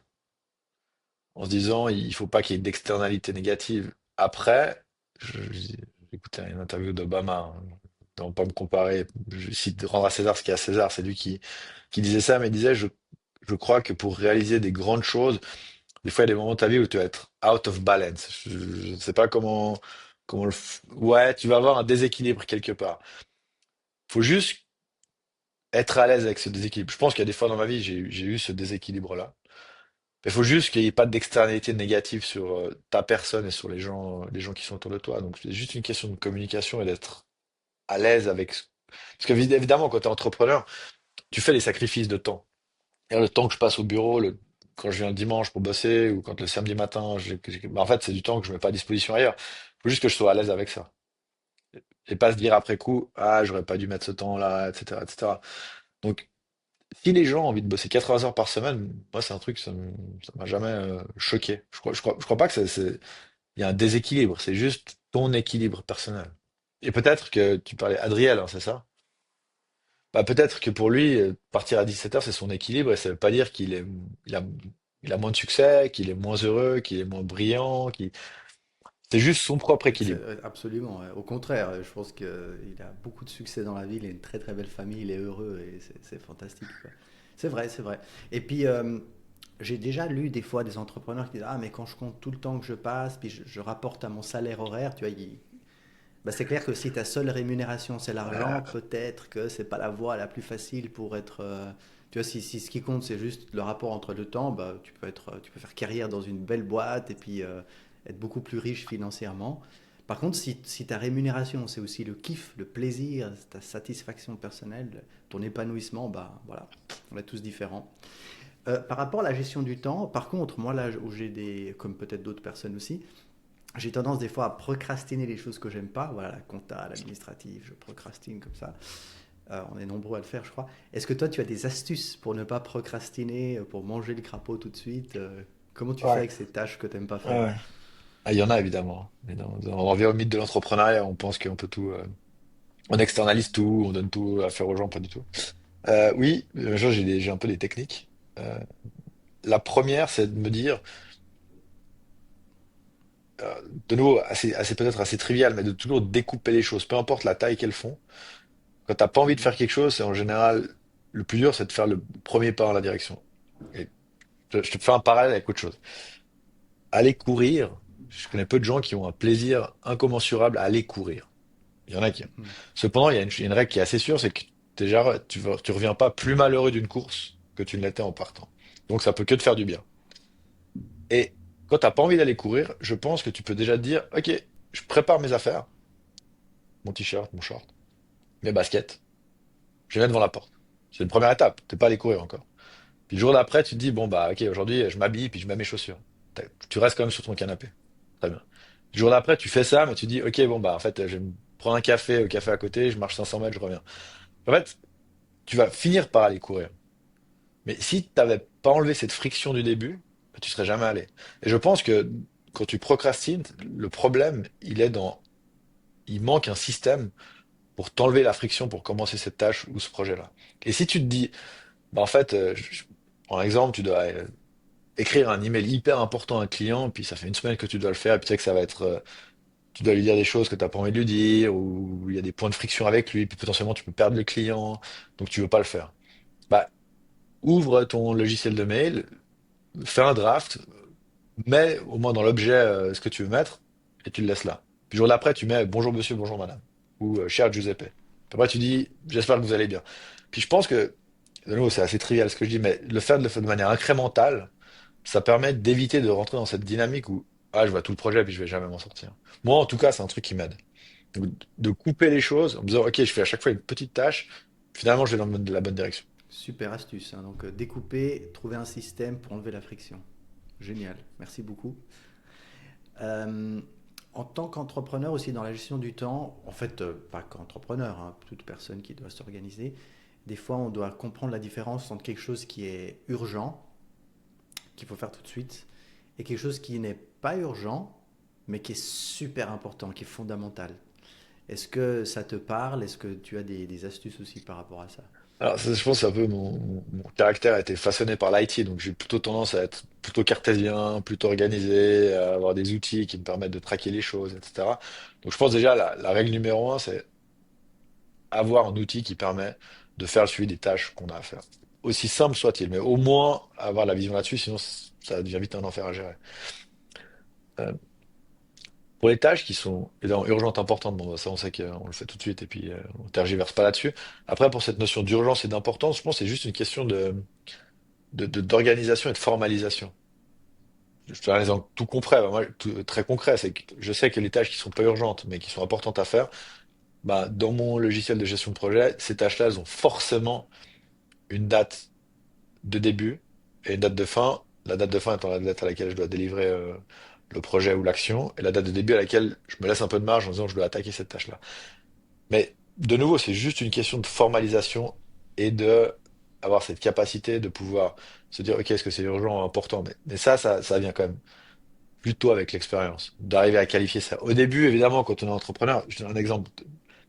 en se disant il faut pas qu'il y ait d'externalité négative. Après, j'ai écouté une interview d'Obama, hein, dans pas me comparer, je cite rendre à César ce qui est à César, c'est lui qui disait ça, mais il disait je crois que pour réaliser des grandes choses, des fois il y a des moments de ta vie où tu vas être out of balance. Je ne sais pas comment ouais, tu vas avoir un déséquilibre quelque part. Faut juste être à l'aise avec ce déséquilibre. Je pense qu'il y a des fois dans ma vie, j'ai eu ce déséquilibre-là. Il faut juste qu'il n'y ait pas d'externalité négative sur ta personne et sur les gens qui sont autour de toi. Donc c'est juste une question de communication et d'être à l'aise avec. Parce qu'évidemment, quand tu es entrepreneur, tu fais des sacrifices de temps. Et le temps que je passe au bureau, quand je viens le dimanche pour bosser, ou quand le samedi matin, en fait, c'est du temps que je mets pas à disposition ailleurs. Il faut juste que je sois à l'aise avec ça. Et pas se dire après coup, ah, j'aurais pas dû mettre ce temps-là, etc., etc. Donc, si les gens ont envie de bosser 80 heures par semaine, moi, c'est un truc, ça m'a jamais choqué. Je crois pas que il y a un déséquilibre, c'est juste ton équilibre personnel. Et peut-être que tu parlais Adriel, hein, c'est ça? Bah, peut-être que pour lui, partir à 17 heures, c'est son équilibre, et ça veut pas dire il a, il a moins de succès, qu'il est moins heureux, qu'il est moins brillant, c'est juste son propre équilibre. Absolument, ouais. Au contraire, je pense qu'il a beaucoup de succès dans la vie, il a une très très belle famille, il est heureux et c'est fantastique, quoi. C'est vrai, c'est vrai. Et puis, j'ai déjà lu des fois des entrepreneurs qui disent, ah, mais quand je compte tout le temps que je passe, puis je rapporte à mon salaire horaire, tu vois, bah, c'est clair que si ta seule rémunération c'est l'argent, peut-être que c'est pas la voie la plus facile pour être. Tu vois, si ce qui compte c'est juste le rapport entre le temps, bah, tu peux faire carrière dans une belle boîte et puis être beaucoup plus riche financièrement. Par contre, si ta rémunération c'est aussi le kiff, le plaisir, ta satisfaction personnelle, ton épanouissement, bah voilà, on est tous différents. Par rapport à la gestion du temps, par contre, moi là où j'ai des, comme peut-être d'autres personnes aussi, j'ai tendance des fois à procrastiner les choses que j'aime pas. Voilà, la compta, l'administratif, je procrastine comme ça. On est nombreux à le faire, je crois. Est-ce que toi, tu as des astuces pour ne pas procrastiner, pour manger le crapaud tout de suite? Comment tu fais Ouais. avec ces tâches que tu n'aimes pas Ouais, faire? ouais. Ah, il y en a évidemment. Mais on revient au mythe de l'entrepreneuriat, on pense qu'on peut tout, on externalise tout, on donne tout à faire aux gens, pas du tout. Oui, j'ai un peu des techniques. Euh, la première, c'est de me dire, de nouveau, assez peut-être assez trivial, mais de toujours découper les choses, peu importe la taille qu'elles font. Quand t'as pas envie de Mhm. faire quelque chose, c'est en général le plus dur, c'est de faire le premier pas dans la direction. Et je te fais un parallèle avec autre chose. Aller courir, je connais peu de gens qui ont un plaisir incommensurable à aller courir. Il y en a qui. Mhm. Cependant, il y a une règle qui est assez sûre, c'est que déjà, tu reviens pas plus malheureux d'une course que tu ne l'étais en partant. Donc ça peut que te faire du bien. Et quand t'as pas envie d'aller courir, je pense que tu peux déjà te dire, ok, je prépare mes affaires, mon t-shirt, mon short, mes baskets, je les mets devant la porte. C'est une première étape. T'es pas allé courir encore. Puis le jour d'après, tu te dis, bon bah ok, aujourd'hui, je m'habille puis je mets mes chaussures. Tu restes quand même sur ton canapé. Très bien. Le jour d'après, tu fais ça, mais tu dis, ok, bon bah en fait, je vais me prendre un café au café à côté, je marche 500 mètres, je reviens. En fait, tu vas finir par aller courir. Mais si tu n'avais pas enlevé cette friction du début, bah, tu serais jamais allé. Et je pense que quand tu procrastines, le problème, il manque un système pour t'enlever la friction pour commencer cette tâche ou ce projet-là. Et si tu te dis, bah en fait, prends exemple, tu dois écrire un email hyper important à un client, puis ça fait une semaine que tu dois le faire, et puis tu sais que ça va être, tu dois lui dire des choses que tu n'as pas envie de lui dire, ou il y a des points de friction avec lui, puis potentiellement tu peux perdre le client, donc tu veux pas le faire. Bah, ouvre ton logiciel de mail, fais un draft, mets au moins dans l'objet ce que tu veux mettre, et tu le laisses là. Puis le jour d'après, tu mets bonjour monsieur, bonjour madame, ou cher Giuseppe. Puis après, tu dis j'espère que vous allez bien. Puis je pense que, de nouveau, c'est assez trivial ce que je dis, mais le faire de manière incrémentale, ça permet d'éviter de rentrer dans cette dynamique où ah, je vois tout le projet puis je vais jamais m'en sortir. Moi, en tout cas, c'est un truc qui m'aide. Donc, de couper les choses en me disant ok, je fais à chaque fois une petite tâche, finalement, je vais dans la bonne direction. Super astuce, hein. Donc, découper, trouver un système pour enlever la friction. Génial, merci beaucoup. Euh, En tant qu'entrepreneur aussi dans la gestion du temps, en fait, pas qu'entrepreneur, hein, toute personne qui doit s'organiser, des fois on doit comprendre la différence entre quelque chose qui est urgent, qu'il faut faire tout de suite, et quelque chose qui n'est pas urgent, mais qui est super important, qui est fondamental. Est-ce que ça te parle? Est-ce que tu as des astuces aussi par rapport à ça? Alors, je pense que c'est un peu mon caractère a été façonné par l'IT, donc j'ai plutôt tendance à être plutôt cartésien, plutôt organisé, à avoir des outils qui me permettent de traquer les choses, etc. Donc je pense déjà la règle numéro un, c'est avoir un outil qui permet de faire le suivi des tâches qu'on a à faire. Aussi simple soit-il, mais au moins avoir la vision là-dessus, sinon ça devient vite un enfer à gérer. Euh, pour les tâches qui sont évidemment urgentes, importantes, bon, bah, ça on sait qu'on le fait tout de suite et puis on tergiverse pas là-dessus. Après, pour cette notion d'urgence et d'importance, je pense que c'est juste une question d'organisation et de formalisation. Je te donne un exemple tout concret, bah, moi, très concret, c'est que je sais que les tâches qui sont pas urgentes mais qui sont importantes à faire, bah, dans mon logiciel de gestion de projet, ces tâches-là, elles ont forcément une date de début et une date de fin. La date de fin étant la date à laquelle je dois délivrer le projet ou l'action, et la date de début à laquelle je me laisse un peu de marge en disant que je dois attaquer cette tâche-là. Mais de nouveau, c'est juste une question de formalisation et de avoir cette capacité de pouvoir se dire, OK, est-ce que c'est urgent ou important? Mais ça vient quand même plutôt avec l'expérience, d'arriver à qualifier ça. Au début, évidemment, quand on est entrepreneur, je te donne un exemple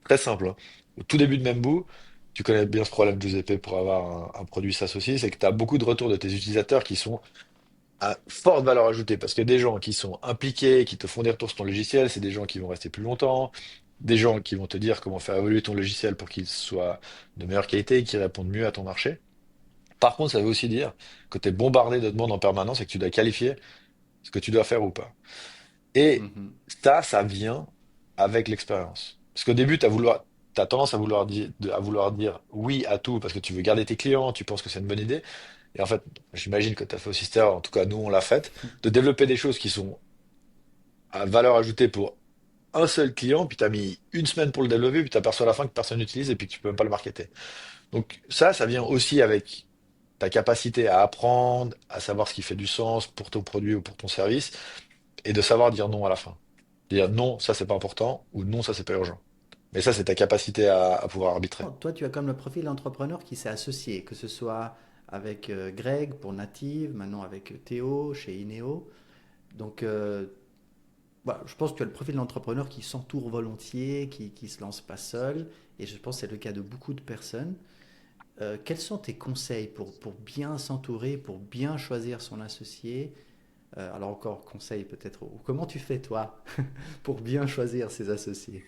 très simple, hein. Au tout début de Membu, tu connais bien ce problème, Giuseppe, pour avoir un produit SaaS aussi, c'est que tu as beaucoup de retours de tes utilisateurs qui sont à forte valeur ajoutée, parce que des gens qui sont impliqués, qui te font des retours sur ton logiciel, c'est des gens qui vont rester plus longtemps, des gens qui vont te dire comment faire évoluer ton logiciel pour qu'il soit de meilleure qualité et qu'il réponde mieux à ton marché. Par contre, ça veut aussi dire que tu es bombardé de demandes en permanence et que tu dois qualifier ce que tu dois faire ou pas. Et Mhm. ça vient avec l'expérience. Parce qu'au début, t'as tendance à vouloir dire oui à tout parce que tu veux garder tes clients, tu penses que c'est une bonne idée. Et en fait, j'imagine que tu as fait aussi cette erreur, en tout cas nous on l'a fait, de développer des choses qui sont à valeur ajoutée pour un seul client, puis tu as mis une semaine pour le développer, puis tu aperçois à la fin que personne n'utilise et puis que tu peux même pas le marketer. Donc ça vient aussi avec ta capacité à apprendre, à savoir ce qui fait du sens pour ton produit ou pour ton service, et de savoir dire non à la fin. Dire non, ça c'est pas important, ou non, ça c'est pas urgent. Mais ça, c'est ta capacité à pouvoir arbitrer. Toi, tu as comme le profil d'entrepreneur qui s'est associé, que ce soit avec Greg pour Native, maintenant avec Théo chez Ineo. Donc, voilà, je pense que tu as le profil d'entrepreneur qui s'entoure volontiers, qui se lance pas seul. Et je pense que c'est le cas de beaucoup de personnes. Quels sont tes conseils pour bien s'entourer, pour bien choisir son associé? Alors encore conseil peut-être. Comment tu fais toi pour bien choisir ses associés?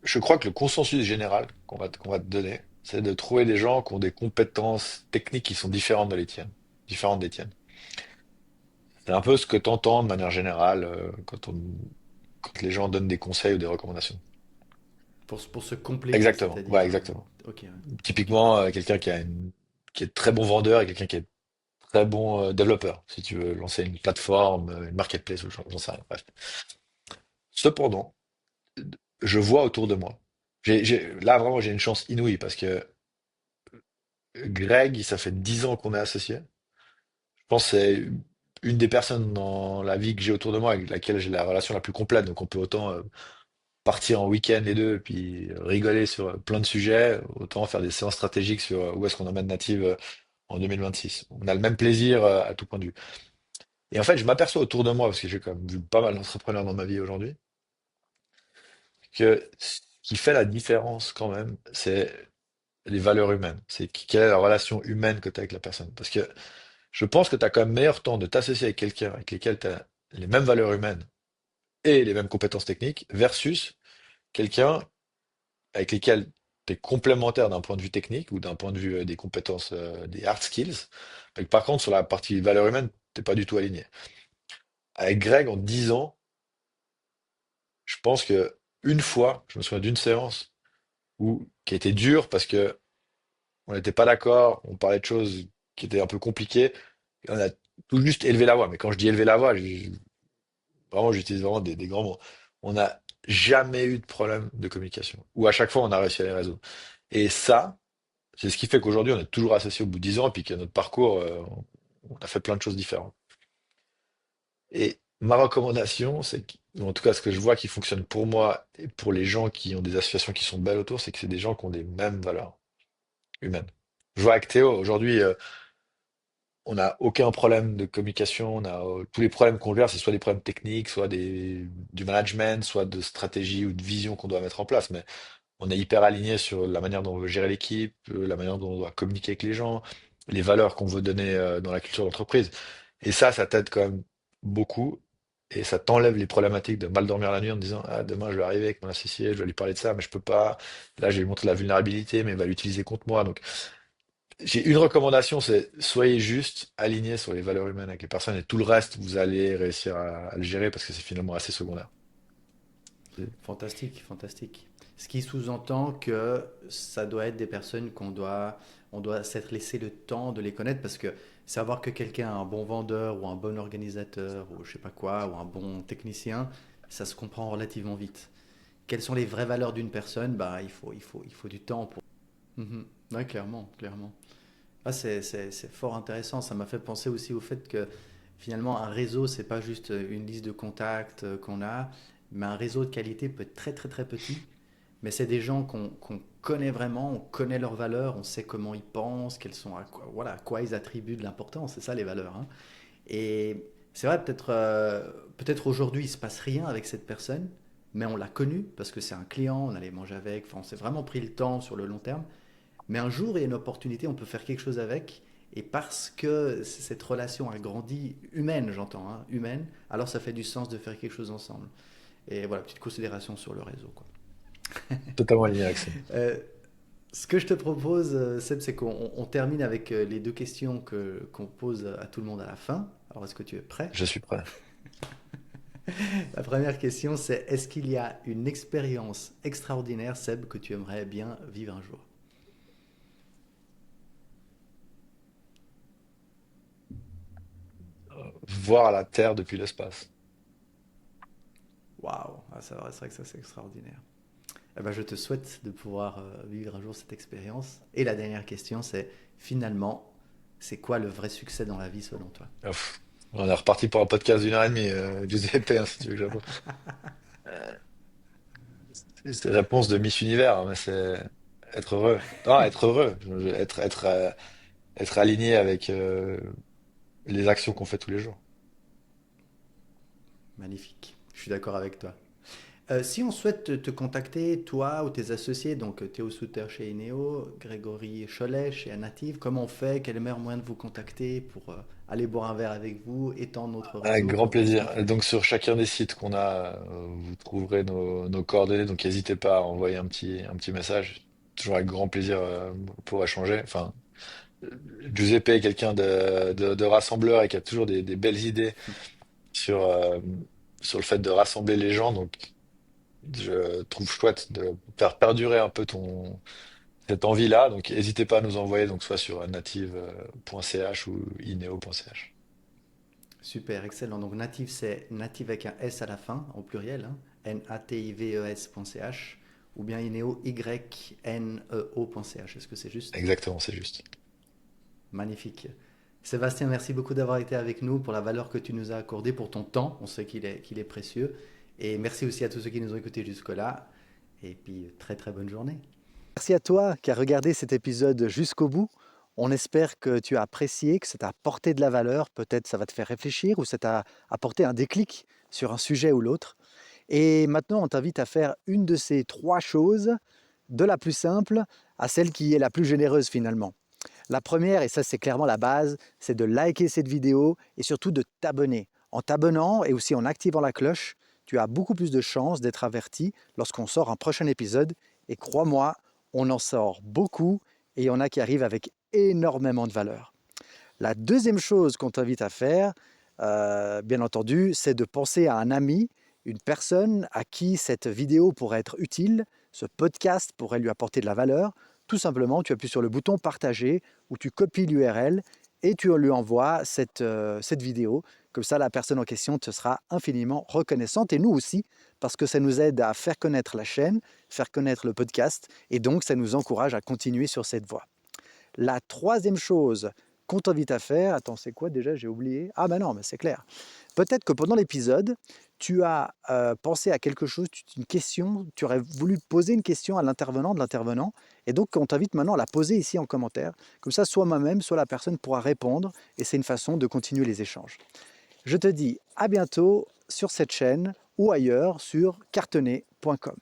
Je crois que le consensus général qu'on va te donner, c'est de trouver des gens qui ont des compétences techniques qui sont différentes de les tiennes, différentes des tiennes. C'est un peu ce que tu entends de manière générale quand les gens donnent des conseils ou des recommandations. Pour se compléter, Exactement, ouais, c'est-à-dire. exactement. Ok, ouais. Ok. Typiquement, quelqu'un qui est très bon vendeur et quelqu'un qui est très bon développeur, si tu veux lancer une plateforme, une marketplace ou j'en sais rien. Bref. Cependant, je vois autour de moi. Là, vraiment, j'ai une chance inouïe parce que Greg, ça fait 10 ans qu'on est associés. Je pense que c'est une des personnes dans la vie que j'ai autour de moi avec laquelle j'ai la relation la plus complète. Donc, on peut autant partir en week-end les deux, puis rigoler sur plein de sujets, autant faire des séances stratégiques sur où est-ce qu'on emmène Native en 2026. On a le même plaisir à tout point de vue. Et en fait, je m'aperçois autour de moi, parce que j'ai quand même vu pas mal d'entrepreneurs dans ma vie aujourd'hui, que ce qui fait la différence quand même, c'est les valeurs humaines. C'est quelle est la relation humaine que tu as avec la personne. Parce que je pense que tu as quand même meilleur temps de t'associer avec quelqu'un avec lequel tu as les mêmes valeurs humaines et les mêmes compétences techniques versus quelqu'un avec lequel tu es complémentaire d'un point de vue technique ou d'un point de vue des compétences, des hard skills. Mais que par contre, sur la partie valeurs humaines, t'es pas du tout aligné. Avec Greg, en 10 ans, je pense que une fois, je me souviens d'une séance qui était dure parce que on n'était pas d'accord, on parlait de choses qui étaient un peu compliquées. Et on a tout juste élevé la voix. Mais quand je dis élever la voix, vraiment, j'utilise vraiment des grands mots. On n'a jamais eu de problème de communication. Ou à chaque fois, on a réussi à les résoudre. Et ça, c'est ce qui fait qu'aujourd'hui, on est toujours associés au bout de 10 ans, et puis que notre parcours, on a fait plein de choses différentes. Et ma recommandation, ou en tout cas ce que je vois qui fonctionne pour moi et pour les gens qui ont des associations qui sont belles autour, c'est que c'est des gens qui ont des mêmes valeurs humaines. Je vois avec Théo aujourd'hui, on n'a aucun problème de communication. Tous les problèmes qu'on gère, c'est soit des problèmes techniques, soit du management, soit de stratégie ou de vision qu'on doit mettre en place. Mais on est hyper aligné sur la manière dont on veut gérer l'équipe, la manière dont on doit communiquer avec les gens, les valeurs qu'on veut donner dans la culture d'entreprise. Et ça t'aide quand même beaucoup. Et ça t'enlève les problématiques de mal dormir la nuit en te disant, ah, demain je vais arriver avec mon associé, je vais lui parler de ça, mais je peux pas. Là, je vais lui montrer la vulnérabilité, mais il va l'utiliser contre moi. Donc, j'ai une recommandation, c'est soyez juste alignés sur les valeurs humaines avec les personnes et tout le reste, vous allez réussir à le gérer parce que c'est finalement assez secondaire. Fantastique, fantastique. Ce qui sous-entend que ça doit être des personnes on doit s'être laissé le temps de les connaître parce que savoir que quelqu'un est un bon vendeur ou un bon organisateur ou je sais pas quoi ou un bon technicien, ça se comprend relativement vite. Quelles sont les vraies valeurs d'une personne? Bah, il faut du temps pour. Mhm. Ouais, clairement, clairement. Ah, c'est fort intéressant. Ça m'a fait penser aussi au fait que finalement, un réseau, c'est pas juste une liste de contacts qu'on a, mais un réseau de qualité peut être très très très petit. Mais c'est des gens qu'on connaît vraiment, on connaît leurs valeurs, on sait comment ils pensent, quels sont, voilà, à quoi ils attribuent de l'importance. C'est ça les valeurs, hein. Et c'est vrai, peut-être aujourd'hui, il se passe rien avec cette personne, mais on l'a connu parce que c'est un client, on allait manger avec, enfin, on s'est vraiment pris le temps sur le long terme. Mais un jour, il y a une opportunité, on peut faire quelque chose avec. Et parce que cette relation a grandi, humaine, j'entends, hein, humaine, alors ça fait du sens de faire quelque chose ensemble. Et voilà, petite considération sur le réseau, quoi. Totalement aligné avec ça. Euh, Ce que je te propose, Seb, c'est qu'on termine avec les deux questions qu'on pose à tout le monde à la fin. Alors, est-ce que tu es prêt? Je suis prêt. La première question, c'est est-ce qu'il y a une expérience extraordinaire, Seb, que tu aimerais bien vivre un jour? Voir la Terre depuis l'espace. Waouh, ah, c'est vrai que ça, c'est extraordinaire. Eh ben, je te souhaite de pouvoir vivre un jour cette expérience. Et la dernière question, c'est finalement, c'est quoi le vrai succès dans la vie selon toi? Ouf. On est reparti pour un podcast d'une heure et demie, Giuseppe, hein, si tu veux que j'avoue. C'est la réponse de Miss Univers, hein, mais c'est être heureux. Non, être heureux. Être aligné avec les actions qu'on fait tous les jours. Magnifique. Je suis d'accord avec toi. Si on souhaite te contacter, toi ou tes associés, donc Théo Souter chez Ineo, Grégory Cholet chez Anative, comment on fait? Quel est le meilleur moyen de vous contacter pour aller boire un verre avec vous, étendre notre Avec réseau? grand Qu'est-ce qu'on plaisir. Et fait? donc sur chacun des sites qu'on a, vous trouverez nos coordonnées. Donc n'hésitez pas à envoyer un petit message. Toujours avec grand plaisir pour échanger. Enfin, Giuseppe est quelqu'un de rassembleur et qui a toujours des belles idées sur, sur le fait de rassembler les gens. Donc je trouve chouette de faire perdurer un peu cette envie-là. Donc n'hésitez pas à nous envoyer donc soit sur native.ch ou ineo.ch. Super, excellent. Donc Native, c'est Native avec un S à la fin, au pluriel, hein, natives.ch, ou bien Ineo, YNEO.ch. Est-ce que c'est juste? Exactement, c'est juste. Magnifique. Sébastien, merci beaucoup d'avoir été avec nous pour la valeur que tu nous as accordée, pour ton temps. On sait qu'il est précieux. Et merci aussi à tous ceux qui nous ont écoutés jusque-là. Et puis, très très bonne journée. Merci à toi qui as regardé cet épisode jusqu'au bout. On espère que tu as apprécié, que ça t'a apporté de la valeur. Peut-être ça va te faire réfléchir ou ça t'a apporté un déclic sur un sujet ou l'autre. Et maintenant, on t'invite à faire une de ces trois choses, de la plus simple à celle qui est la plus généreuse finalement. La première, et ça c'est clairement la base, c'est de liker cette vidéo et surtout de t'abonner. En t'abonnant et aussi en activant la cloche, tu as beaucoup plus de chances d'être averti lorsqu'on sort un prochain épisode. Et crois-moi, on en sort beaucoup et il y en a qui arrivent avec énormément de valeur. La deuxième chose qu'on t'invite à faire, bien entendu, c'est de penser à un ami, une personne à qui cette vidéo pourrait être utile, ce podcast pourrait lui apporter de la valeur. Tout simplement, tu appuies sur le bouton partager ou tu copies l'URL et tu lui envoies cette vidéo. Comme ça, la personne en question te sera infiniment reconnaissante et nous aussi, parce que ça nous aide à faire connaître la chaîne, faire connaître le podcast et donc ça nous encourage à continuer sur cette voie. La troisième chose qu'on t'invite à faire, attends, c'est quoi déjà? J'ai oublié. Ah ben non, mais c'est clair. peut-être que pendant l'épisode, tu as pensé à quelque chose, une question, tu aurais voulu poser une question à l'intervenant, de l'intervenant, et donc on t'invite maintenant à la poser ici en commentaire. Comme ça, soit moi-même, soit la personne pourra répondre, et c'est une façon de continuer les échanges. Je te dis à bientôt sur cette chaîne ou ailleurs sur cartonnet.com.